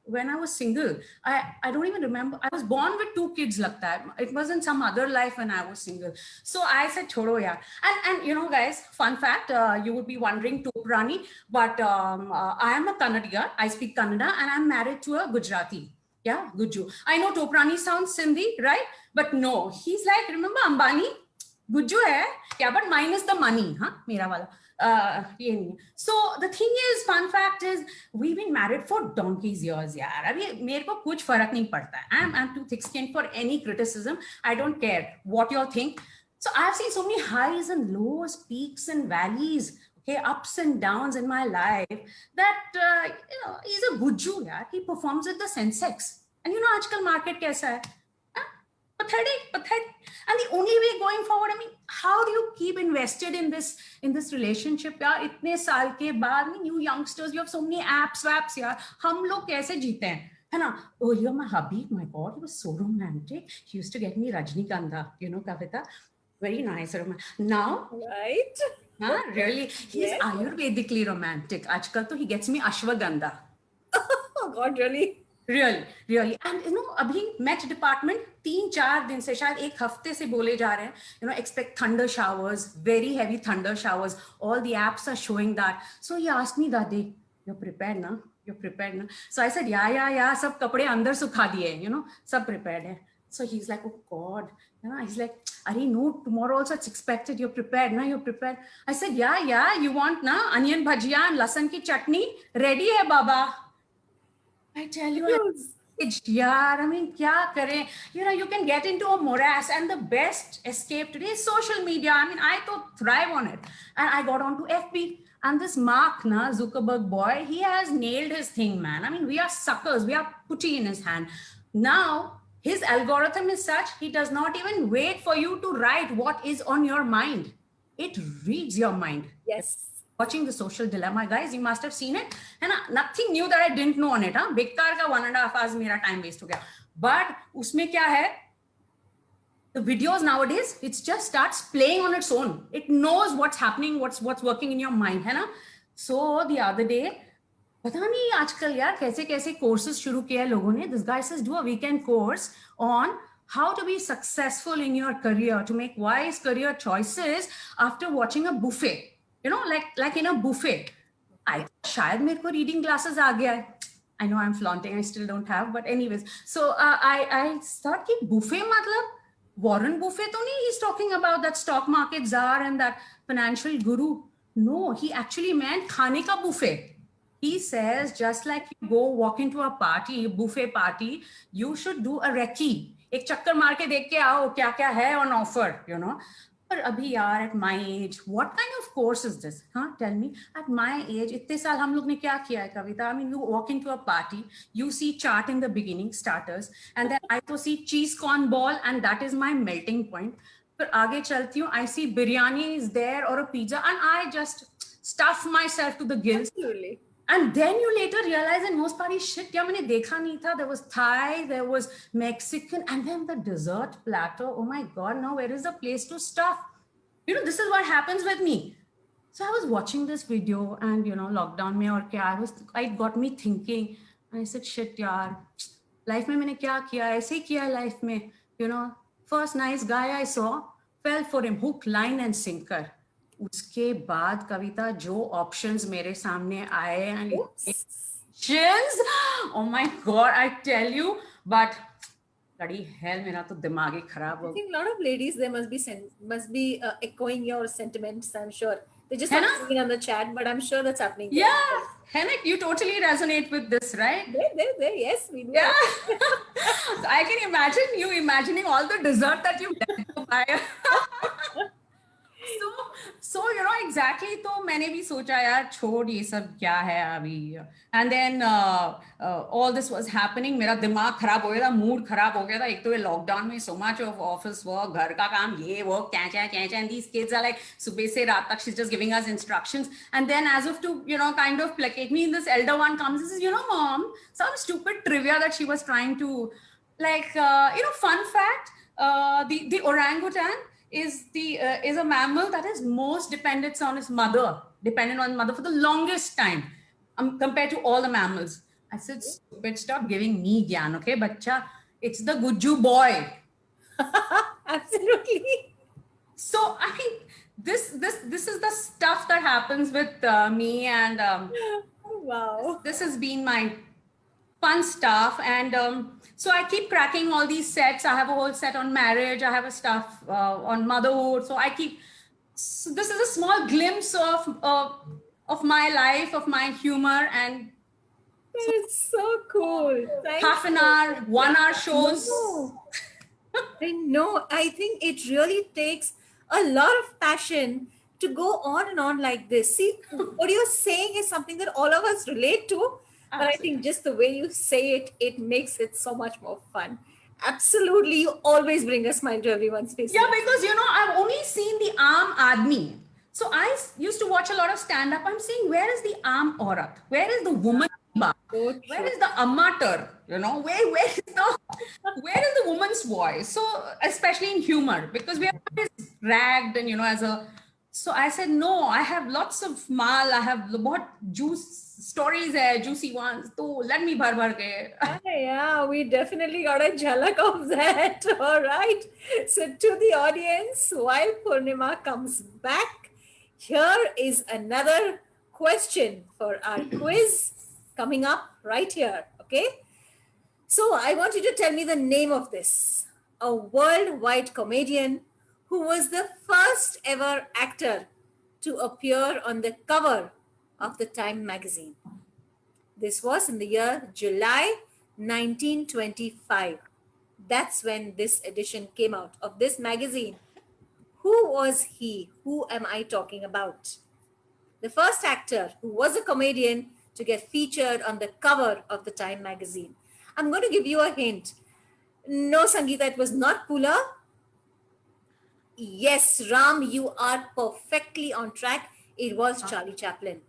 When I was single. I don't even remember. I was born with 2 kids like that. It wasn't some other life when I was single. So I said, chodo, yeah. And guys, fun fact, you would be wondering, Toprani, but I am a Kannadiga. I speak Kannada and I'm married to a Gujarati. Yeah, Gujju. I know Toprani sounds Sindhi, right? But no, he's like, remember Ambani? Gujju hai? Yeah, but minus the money, huh? Mera wala. So the thing is, fun fact is, we've been married for donkey's years, yaar. Abhi mere ko kuch farak nahi padta. I'm too thick-skinned for any criticism. I don't care what you all think. So I've seen so many highs and lows, peaks and valleys, okay, ups and downs in my life that, he's a gujju, yeah. He performs at the Sensex. And aajkal market kaisa hai? Huh? Pathetic. And the only way going forward, I mean, how do you keep invested in this relationship, yeah? Itne saal ke baad, I mean, you youngsters, you have so many apps, yeah. Hum log kaise jeete hain? है ना? Earlier, my hubby, my God, he was so romantic. He used to get me Rajnikanda, Kavita. Very nice. Now, Right? really, he's Yes. Ayurvedically romantic. Aajkal to he gets me Ashwagandha. Oh God, really? Really. And abhi Met Department 3-4 दिन से शायद एक हफ्ते से बोले जा रहे हैं, expect thunder showers, very heavy thunder showers. All the apps are showing that. So he asked me that day, you're prepared na? So I said, yeah, सब कपड़े अंदर सुखा दिए, सब prepared है. So he's like, oh God, he's like, Ari, no, tomorrow also it's expected. You're prepared, na? You're prepared. I said, yeah, you want na onion bhajia and lasan ki chutney? Ready hai, Baba. I tell you, I mean, kya kare? You can get into a morass, and the best escape today is social media. I mean, I thrive on it. And I got onto FB. And this Mark Zuckerberg boy, he has nailed his thing, man. I mean, we are suckers. We are putty in his hand. Now, his algorithm is such, he does not even wait for you to write what is on your mind. It reads your mind. Yes. Watching The Social Dilemma, guys, you must have seen it. And nothing new that I didn't know on it. Bekar ka 1.5 hours mera time waste ho gaya. But usme kya hai? The videos nowadays, it just starts playing on its own. It knows what's happening, what's working in your mind, है ना? So the other day, पता नहीं आजकल यार कैसे कैसे courses शुरू किया है लोगों ने. This guy says do a weekend course on how to be successful in your career, to make wise career choices after watching a buffet. Like in a buffet. I शायद मेरे को reading classes आ गया है. I know I'm flaunting, I still don't have, but anyways. So I thought कि buffet मतलब Warren Buffett only, he's talking about that stock market czar and that financial guru. No, he actually meant khane ka buffet. He says, just like you go walk into a party, a buffet party, you should do a recce. एक चक्कर मार के देख के आओ क्या क्या है on offer, पर अभी यार at my age, what kind of course is this? Tell me. At my age, इतने साल हम लोग ने क्या किया है कविता? I mean, you walk into a party, you see chaat in the beginning, starters, and then I to see cheese corn ball, and that is my melting point. फिर आगे चलती हूँ, I see biryani is there or a pizza, and I just stuff myself to the gills. Absolutely. And then you later realize in most parties, shit, kya maine dekha nahi tha. There was Thai, there was Mexican, and then the dessert platter. Oh my God, now where is the place to stuff? This is what happens with me. So I was watching this video and, lockdown mein aur kya, it got me thinking. I said, shit, yaar, life mein maine kya kiya? Aise hi kiya life mein. First nice guy I saw, fell for him, hook, line and sinker. उसके बाद कविता जो options मेरे सामने आए and oh my God, I tell you, but bloody hell, मेरा तो दिमाग ही खराब हो. I think a lot of ladies there must be echoing your sentiments. I'm sure they just है not ना? saying it on the chat, but I'm sure that's happening. Yeah, Henrik, you totally resonate with this, right? There, yes, we do. Yeah. So I can imagine you imagining all the dessert that you let go by. So exactly तो मैंने भी सोचा यार छोड़ ये सब क्या है अभी. And then all this was happening, मेरा दिमाग खराब हो गया था, मूड खराब हो गया था. एक तो ये लॉकडाउन में so much of office work, घर का काम, ये work, क्या, and these kids are like सुबह से रात तक she's just giving us instructions. And then as if to kind of placate me, this elder one comes and says, mom, some stupid trivia that she was trying to fun fact, the orangutan is a mammal that is most dependent on his mother for the longest time, compared to all the mammals. I said, stupid, stop giving me gyan, okay, bacha? It's the Gujju boy. Absolutely. So I mean, this is the stuff that happens with me, and Wow. this has been my fun stuff. And so I keep cracking all these sets. I have a whole set on marriage. I have a stuff on motherhood. So so this is a small glimpse of my life, of my humor, and It's so cool. Thank half an you. hour, 1 hour shows. No. I know. I think it really takes a lot of passion to go on and on like this. See, what you're saying is something that all of us relate to, but I think just the way you say it, it makes it so much more fun. Absolutely, you always bring a smile to everyone's face. Yeah, because I've only seen the Aam Aadmi. So I used to watch a lot of stand up. I'm saying, where is the Aam Aurat? Where is the woman? So Where true. is the amateur? Where is the woman's voice? So especially in humor, because we are always ragged and as a. So I said, no, I have lots of mal. I have बहुत stories hai, juicy ones. So let me bhar bhar ke. Yeah, we definitely got a jhalak of that. All right. So, to the audience, while Purnima comes back, here is another question for our quiz coming up right here. Okay. So, I want you to tell me the name of this. A worldwide comedian who was the first ever actor to appear on the cover of the Time magazine. This was in the year July 1925. That's when this edition came out of this magazine. Who was he? Who am I talking about? The first actor who was a comedian to get featured on the cover of the Time magazine. I'm going to give you a hint. No, Sangeeta, it was not Pula. Yes, Ram, you are perfectly on track. It was Charlie Chaplin.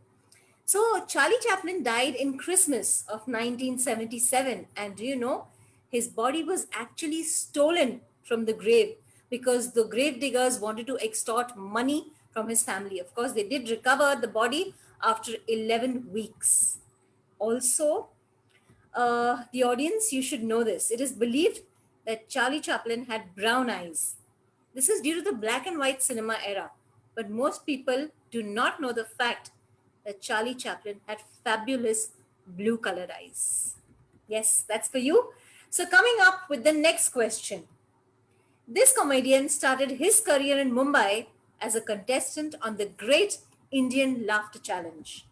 So, Charlie Chaplin died in Christmas of 1977. And do you know, his body was actually stolen from the grave because the grave diggers wanted to extort money from his family. Of course, they did recover the body after 11 weeks. Also, the audience, you should know this. It is believed that Charlie Chaplin had brown eyes. This is due to the black and white cinema era, but most people do not know the fact that Charlie Chaplin had fabulous blue colored eyes. Yes, that's for you. So, coming up with the next question. This comedian started his career in Mumbai as a contestant on the Great Indian Laughter Challenge.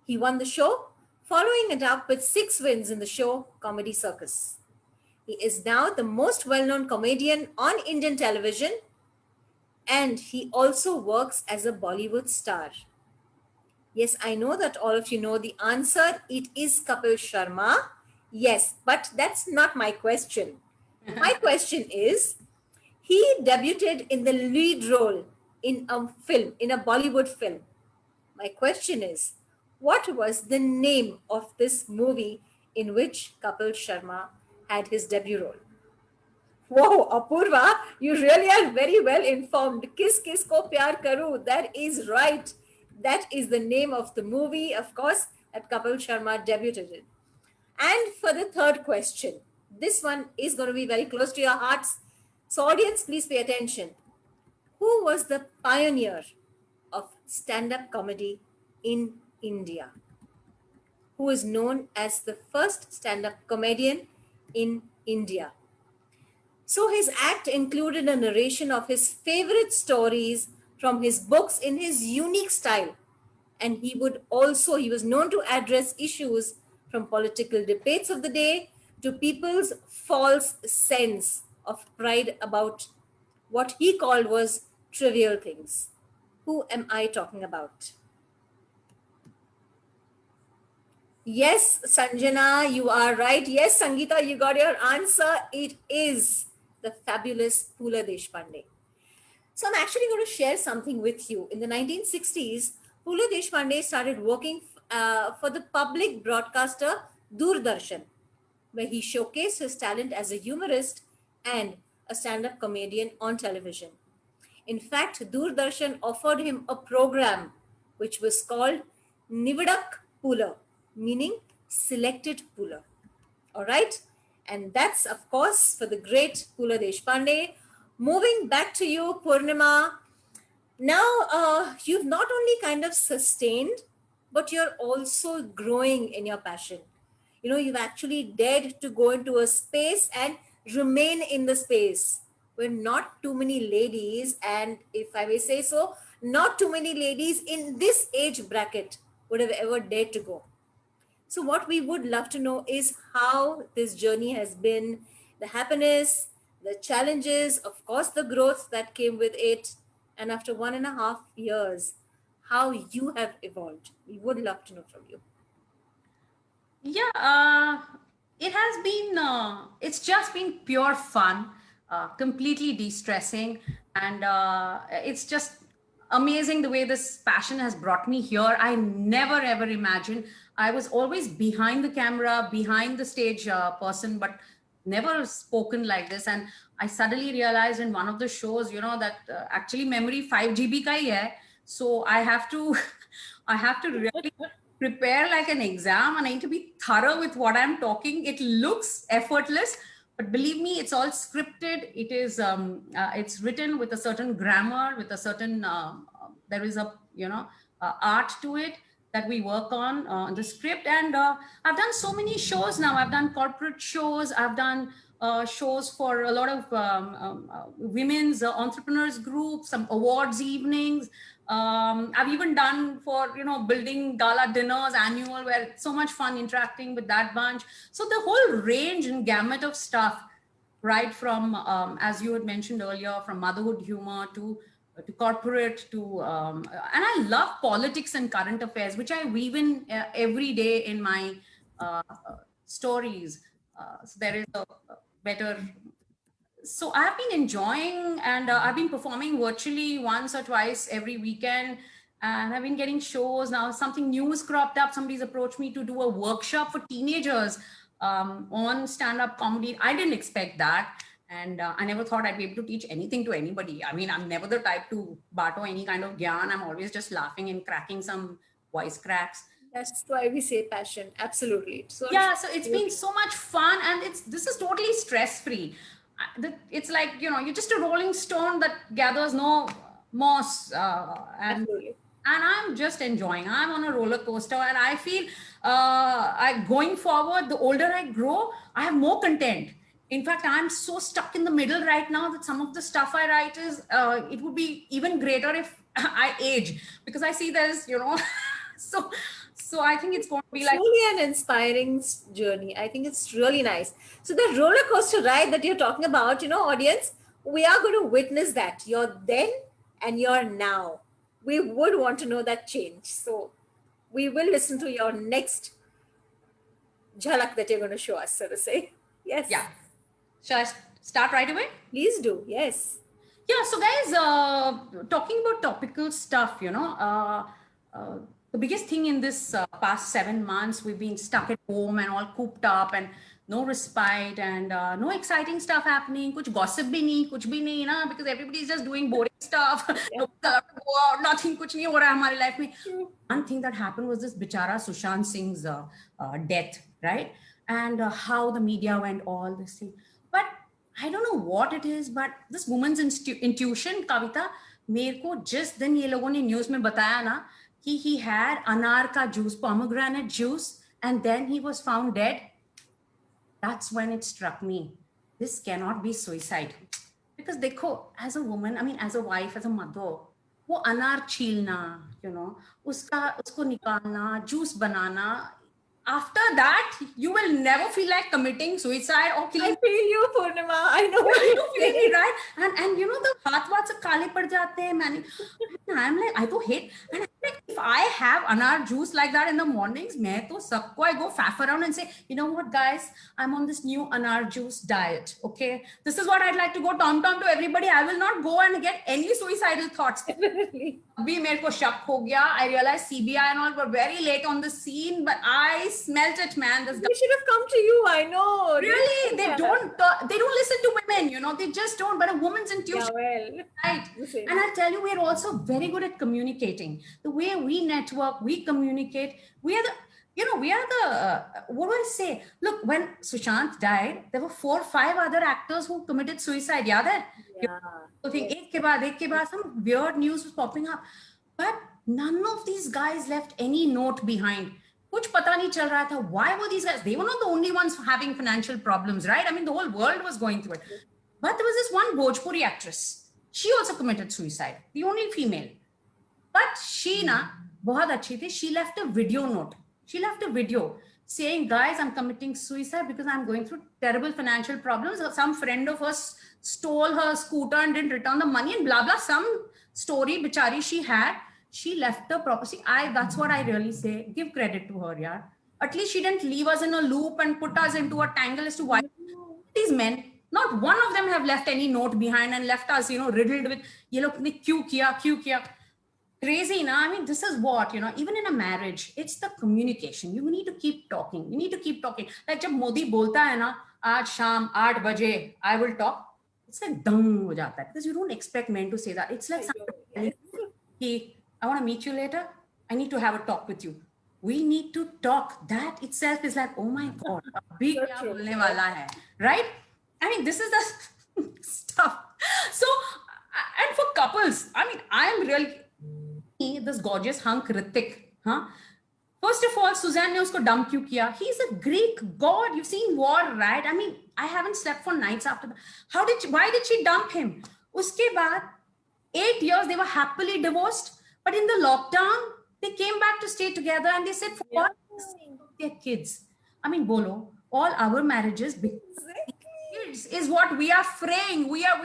He won the show, following it up with 6 wins in the show Comedy Circus. He is now the most well known comedian on Indian television, and he also works as a Bollywood star. Yes, I know that all of you know the answer. It is Kapil Sharma. Yes, but that's not my question. My question is, he debuted in the lead role in a film, in a Bollywood film. My question is, what was the name of this movie in which Kapil Sharma had his debut role? Whoa, Apurva, you really are very well informed. Kis Kis Ko Pyar Karu, that is right. That is the name of the movie, of course, that Kapil Sharma debuted in. And for the third question, this one is going to be very close to your hearts. So, audience, please pay attention. Who was the pioneer of stand up comedy in India? Who is known as the first stand up comedian in India? So his act included a narration of his favorite stories from his books in his unique style. And he was known to address issues from political debates of the day to people's false sense of pride about what he called was trivial things. Who am I talking about? Yes, Sanjana, you are right. Yes, Sangeeta, you got your answer. It is the fabulous Pula Deshpande. So I'm actually going to share something with you. In the 1960s, Pula Deshpande started working for the public broadcaster Doordarshan, where he showcased his talent as a humorist and a stand-up comedian on television. In fact, Doordarshan offered him a program which was called Nivadak Pula, meaning selected Pula. All right. And that's, of course, for the great Pula Deshpande. Moving back to you, Purnima. Now, you've not only kind of sustained, but you're also growing in your passion. You know, you've actually dared to go into a space and remain in the space where not too many ladies, and if I may say so, not too many ladies in this age bracket would have ever dared to go. So, what we would love to know is how this journey has been, the happiness, the challenges, of course, the growth that came with it, and after 1.5 years, how you have evolved. We would love to know from you. Yeah, it has been, it's just been pure fun, completely de-stressing. And it's just amazing the way this passion has brought me here. I never ever imagined. I was always behind the camera, behind the stage person, but never spoken like this. And I suddenly realized in one of the shows, that actually memory 5 GB ka hi hai. So I have to, I have to really prepare like an exam, and I need to be thorough with what I'm talking. It looks effortless, but believe me, it's all scripted. It is, it's written with a certain grammar, with a certain, there is a, art to it that we work on the script. And I've done so many shows now. I've done corporate shows. I've done shows for a lot of women's entrepreneurs groups, some awards evenings. I've even done for, building gala dinners annual, where it's so much fun interacting with that bunch. So the whole range and gamut of stuff, right from, as you had mentioned earlier, from motherhood humor to corporate to, and I love politics and current affairs, which I weave in every day in my stories. So there is a better, so I've been enjoying, and I've been performing virtually once or twice every weekend, and I've been getting shows. Now something new has cropped up. Somebody's approached me to do a workshop for teenagers on stand-up comedy. I didn't expect that. And I never thought I'd be able to teach anything to anybody. I mean, I'm never the type to bato any kind of gyan. I'm always just laughing and cracking some wisecracks. That's why we say passion. Absolutely. So Yeah, so it's been so much fun, and this is totally stress-free. It's like, you're just a rolling stone that gathers no moss, and absolutely. I'm just enjoying. I'm on a roller coaster, and I feel going forward, the older I grow, I have more content. In fact, I'm so stuck in the middle right now that some of the stuff I write is, it would be even greater if I age, because I see there's, so I think it's going to be like, Truly an inspiring journey. I think it's really nice. So the roller coaster ride that you're talking about, audience, we are going to witness that. You're then and you're now. We would want to know that change. So we will listen to your next jhalak that you're going to show us, so to say. Yes. yeah. Shall I start right away? Please do. Yes. Yeah, so guys, talking about topical stuff, the biggest thing in this past 7 months, we've been stuck at home and all cooped up, and no respite, and no exciting stuff happening. Kuch gossip bhi nahi, kuch bhi nahi, na, because everybody's just doing boring stuff. Nobody's allowed to go out, nothing, kuch nahi ho raha hai hamare life mein. One thing that happened was this bichara Sushant Singh's death, right? And how the media went all this thing. But I don't know what it is, but this woman's intuition, Kavita, मेरे को जिस दिन ये लोगों ने news में बताया ना कि he had अनार का juice, pomegranate juice, and then he was found dead, that's when it struck me. This cannot be suicide. Because देखो, as a woman, I mean, as a wife, as a mother, वो अनार छीलना, उसको निकालना, juice banana, after that, you will never feel like committing suicide or killing. I feel you, Purnima. I know what You you're feel saying. me, right? And the हाथ से काले पड़ जाते हैं. I'm like, I don't hate. And I'm like, if I have anar juice like that in the mornings, मैं तो सबको, I go faff around and say, you know what, guys, I'm on this new anar juice diet. Okay, this is what I'd like to go tom to everybody. I will not go and get any suicidal thoughts. Definitely. अभी मेरे को शक हो गया. I realized CBI and all were very late on the scene, but I smelt it, man. This guy, We should have come to you. I know. really, they Yeah. don't listen to women, they just don't. But a woman's Yeah, intuition, well. right? You say. And I tell you, we're also very good at communicating. The way we network, we communicate. We are the what do I say? Look, when Sushant died, there were 4 or 5 other actors who committed suicide. Yeah, that. Yeah. So think एक के बाद some weird news was popping up, but none of these guys left any note behind. कुछ पता नहीं चल रहा था. Why were these guys? They were not the only ones having financial problems, right? I mean, the whole world was going through it. But there was this one Bhojpuri actress. She also committed suicide. The only female. But she बहुत अच्छी थी. She left a video note. She left a video saying, guys, I'm committing suicide because I'm going through terrible financial problems. Some friend of hers stole her scooter and didn't return the money and blah, blah. Some story bichari she left the property. That's what I really say. Give credit to her, yeah. At least she didn't leave us in a loop and put us into a tangle as to why these men, not one of them have left any note behind and left us, riddled with, ye log ne kyun kiya. Crazy, na? I mean, this is what, even in a marriage, it's the communication. You need to keep talking. You need to keep talking. Like jab Modi bolta hai na, aaj sham 8 baje, I will talk. It's like dung ho jata hai, because you don't expect men to say that. It's like somebody, hey, I want to meet you later. I need to have a talk with you. We need to talk. That itself is like, oh my God, abhi kya bolne wala hai, right? I mean, this is the stuff. So, and for couples, I mean, I am really, this gorgeous hunk Ritik, huh? First of all, Suzanne ne usko dump kyun kiya? He's a Greek god. You've seen War, right? I mean, I haven't slept for nights after that. Why did she dump him? Uske baad, 8 years, they were happily divorced. But in the lockdown, they came back to stay together and they said, for what? Their kids. I mean, bolo, all our marriages, kids is what we are fraying. We are,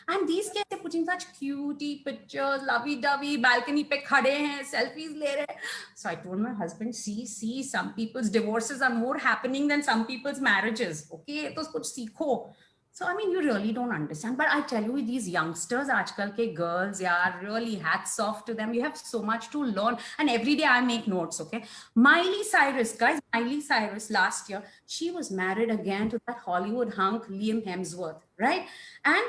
and these kids are putting such cutie pictures, lovey-dovey, balcony pe khade hain, selfies le rahe. So I told my husband, see, some people's divorces are more happening than some people's marriages. Okay, to kuch seekho. So, I mean, you really don't understand. But I tell you, these youngsters, aajkal ke girls, yeah, really hats off to them. You have so much to learn. And every day I make notes, okay? Miley Cyrus, guys, Miley Cyrus last year, she was married again to that Hollywood hunk, Liam Hemsworth, right? And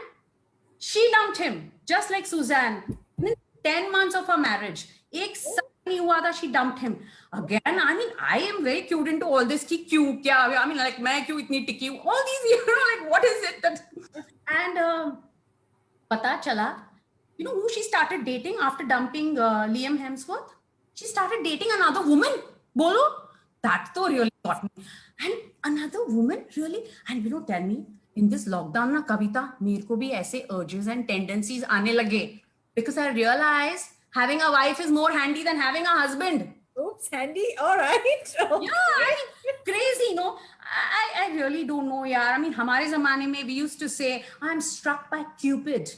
she dumped him, just like Suzanne. In 10 months of her marriage, ek saal nahi hua tha, she dumped him. Again, I mean, I am very cute into all this. Ki kyun, kya? I mean, like, main kyun itni tikki hu? All these, like, what is it that? And pata chala, you know who she started dating after dumping Liam Hemsworth? She started dating another woman. Bolo? That though really got me. And another woman, really? And tell me, in this lockdown, na Kavita, mere ko bhi aise urges and tendencies aane lage. Because I realized having a wife is more handy than having a husband. Oops, handy. All right. Yeah, I mean, crazy, no? I really don't know, yaar. I mean, hamare zamane mein we used to say, I'm struck by Cupid.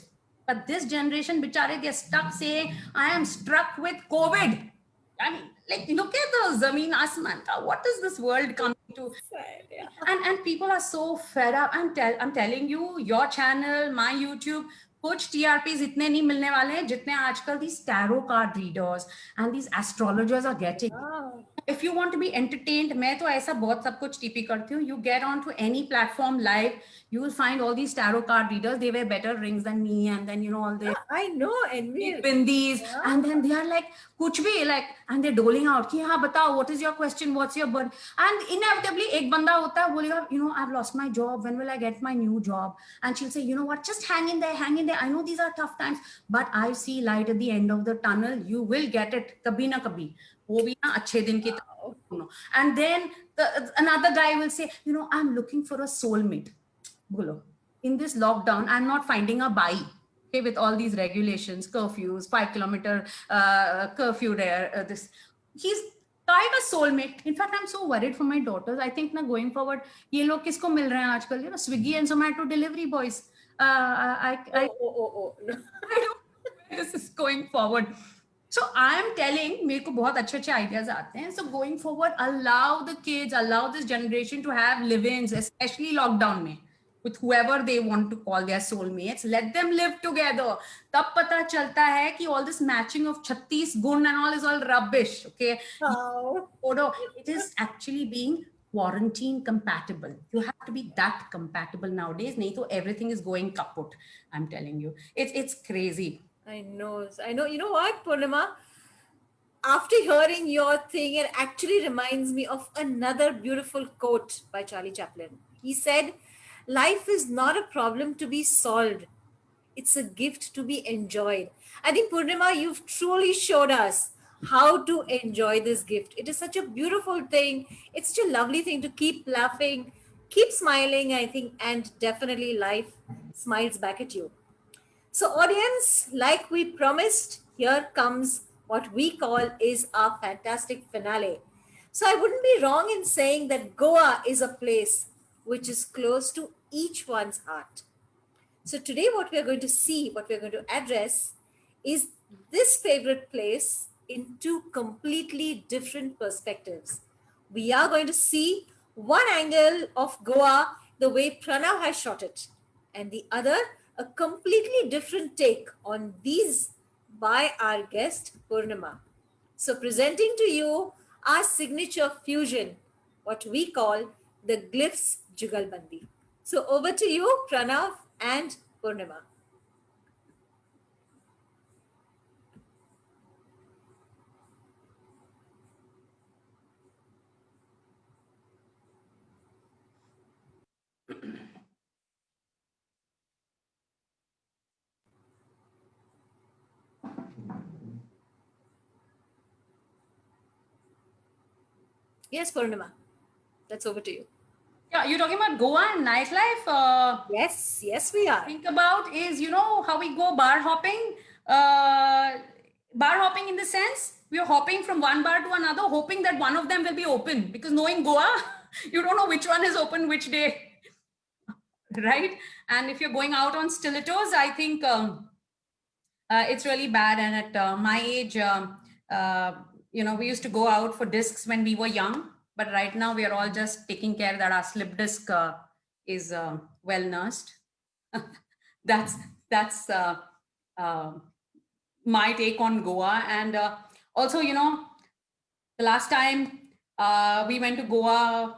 But this generation, bichare, they're stuck saying, I am struck with COVID. I mean, like, look at the Zameen Asman. What is this world coming to? Yeah. And people are so fed up. I'm telling you, your channel, my YouTube, कुछ TRPs इतने नहीं मिलने वाले हैं जितने आजकल these tarot card readers and these astrologers are getting. If you want to be entertained, मैं तो ऐसा बहुत सब कुछ TP करती हूँ. You get on to any platform live, you will find all these tarot card readers. They wear better rings than me, and then all the I know, and we bindis, and then they are like kuch bhi, like, and they're doling out ki हाँ बताओ, what is your question, what's your burden, and inevitably एक बंदा होता है बोलेगा I've lost my job, when will I get my new job, and she'll say what, just hang in there, I know these are tough times, but I see light at the end of the tunnel, you will get it kabhi na kabhi, wo bhi na अच्छे दिन की तरह. And then another guy will say I'm looking for a soulmate. Bolo, in this lockdown I'm not finding a bai. Okay, with all these regulations, curfews, 5-kilometer curfew there, this, he's type a soulmate. In fact, I'm so worried for my daughters. I think now going forward, ye log kisko mil rahe hain aajkal, Swiggy and Zomato delivery boys. No. I don't know where this is going forward. So I'm telling, मेरे को बहुत अच्छे ideas आते हैं. So going forward, allow the kids, allow this generation to have live-ins, especially lockdown में, with whoever they want to call their soulmates. Let them live together. तब पता चलता है कि all this matching of 36 gun and all is all rubbish. Okay. It is actually being quarantine compatible. You have to be that compatible nowadays. नहीं तो everything is going kaput. I'm telling you, it's crazy. I know. You know what, Purnima? After hearing your thing, it actually reminds me of another beautiful quote by Charlie Chaplin. He said, life is not a problem to be solved. It's a gift to be enjoyed. I think, Purnima, you've truly showed us how to enjoy this gift. It is such a beautiful thing. It's such a lovely thing to keep laughing, keep smiling, I think, and definitely life smiles back at you. So audience, like we promised, here comes what we call is our fantastic finale. So I wouldn't be wrong in saying that Goa is a place which is close to each one's heart. So today what we're going to see, what we're going to address is this favorite place in two completely different perspectives. We are going to see one angle of Goa the way Pranav has shot it, and the other a completely different take on these by our guest Purnima. So, presenting to you our signature fusion, what we call the Glyphs Jugalbandi. So, over to you, Pranav and Purnima. Yes, Purnima, that's over to you. Yeah, you're talking about Goa and nightlife. Yes, we are. Think about is, how we go bar hopping. Bar hopping in the sense we are hopping from one bar to another, hoping that one of them will be open, because knowing Goa, you don't know which one is open which day, right? And if you're going out on stilettos, I think it's really bad. And at my age, we used to go out for discs when we were young, but right now we are all just taking care that our slip disc is well nursed. that's that's my take on Goa. And also, the last time we went to Goa,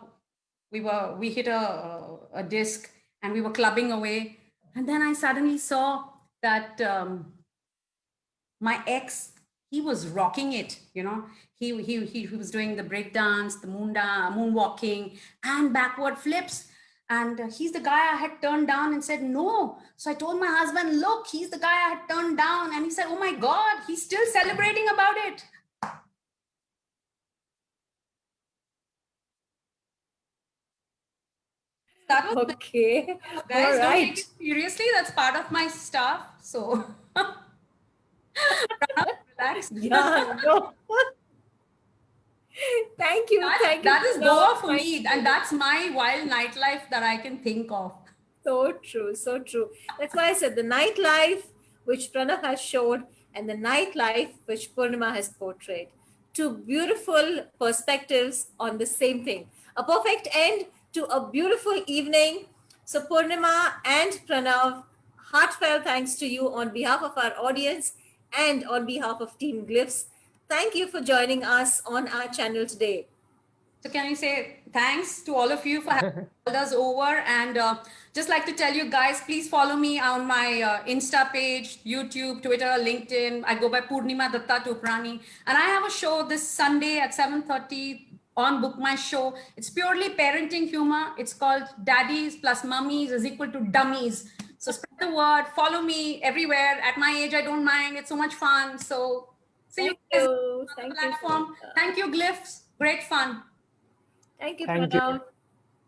we hit a disc and we were clubbing away, and then I suddenly saw that my ex, he was rocking it. He was doing the break dance, the moonwalking, and backward flips. And he's the guy I had turned down and said no. So I told my husband, look, he's the guy I had turned down. And he said, oh my God, he's still celebrating about it. That was Okay. guys, All don't right. take it seriously. That's part of my stuff. So relax. Yeah, no. Thank you. Thank you. That is Pranav. Goa for Thank me, you. and that's my wild nightlife that I can think of. So true, so true. That's why I said the nightlife which Pranav has showed and the nightlife which Purnima has portrayed. Two beautiful perspectives on the same thing. A perfect end to a beautiful evening. So, Purnima and Pranav, heartfelt thanks to you on behalf of our audience and on behalf of Team Glyphs. Thank you for joining us on our channel today. So can we say thanks to all of you for having us over, and just like to tell you guys, please follow me on my Insta page, YouTube, Twitter, LinkedIn. I go by Purnima Datta Toprani, and I have a show this Sunday at 7:30 on Book My Show. It's purely parenting humor. It's called Daddies plus Mummies is equal to Dummies. So spread the word, follow me everywhere. At my age, I don't mind. It's so much fun. So see you Thank guys you. on the Thank you. platform. Thank you, Glyphs. Great fun. Thank you, Thank you. Pranav.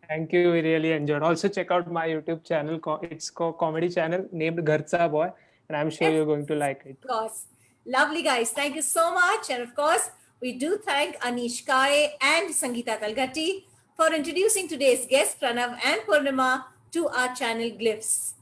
Thank you. We really enjoyed. Also, check out my YouTube channel. It's called comedy channel named Gharcha Boy, and I'm sure Yes. you're going to like it. Of course. Lovely, guys. Thank you so much. And of course, we do thank Anish Kare and Sangeeta Kalgatti for introducing today's guests, Pranav and Purnima, to our channel Glyphs.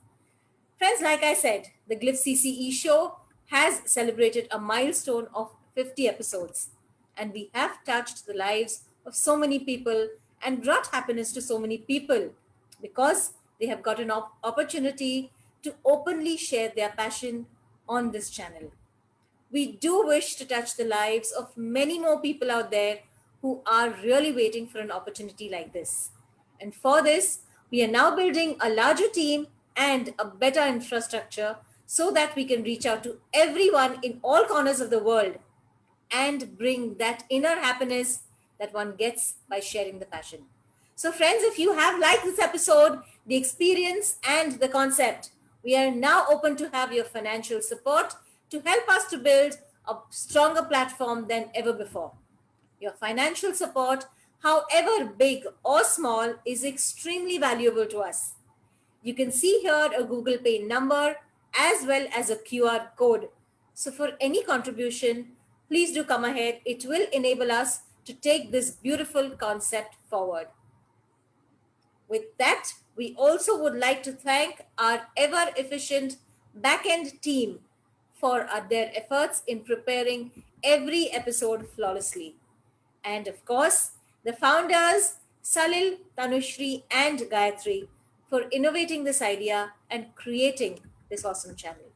Friends, like I said, the Glyph CCE show has celebrated a milestone of 50 episodes. And we have touched the lives of so many people and brought happiness to so many people because they have got an opportunity to openly share their passion on this channel. We do wish to touch the lives of many more people out there who are really waiting for an opportunity like this. And for this, we are now building a larger team and a better infrastructure so that we can reach out to everyone in all corners of the world and bring that inner happiness that one gets by sharing the passion. So, friends, if you have liked this episode, the experience, and the concept, we are now open to have your financial support to help us to build a stronger platform than ever before. Your financial support, however big or small, is extremely valuable to us. You can see here a Google Pay number as well as a QR code. So, for any contribution, please do come ahead. It will enable us to take this beautiful concept forward. With that, we also would like to thank our ever efficient back-end team for their efforts in preparing every episode flawlessly. And of course, the founders, Salil, Tanushri, and Gayatri, for innovating this idea and creating this awesome channel.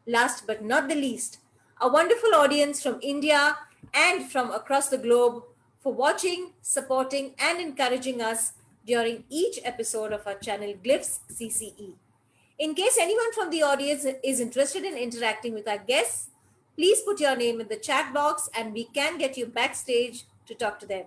Last but not the least, a wonderful audience from India and from across the globe for watching, supporting, and encouraging us during each episode of our channel Glyphs CCE. In case anyone from the audience is interested in interacting with our guests, please put your name in the chat box and we can get you backstage to talk to them.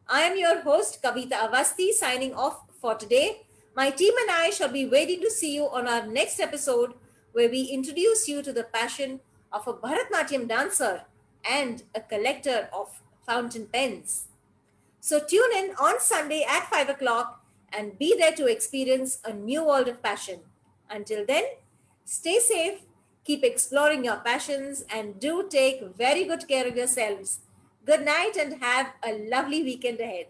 I am your host, Kavita Avasti, signing off for today. My team and I shall be waiting to see you on our next episode where we introduce you to the passion of a Bharatnatyam dancer and a collector of fountain pens. So tune in on Sunday at 5 o'clock and be there to experience a new world of passion. Until then, stay safe, keep exploring your passions, and do take very good care of yourselves. Good night and have a lovely weekend ahead.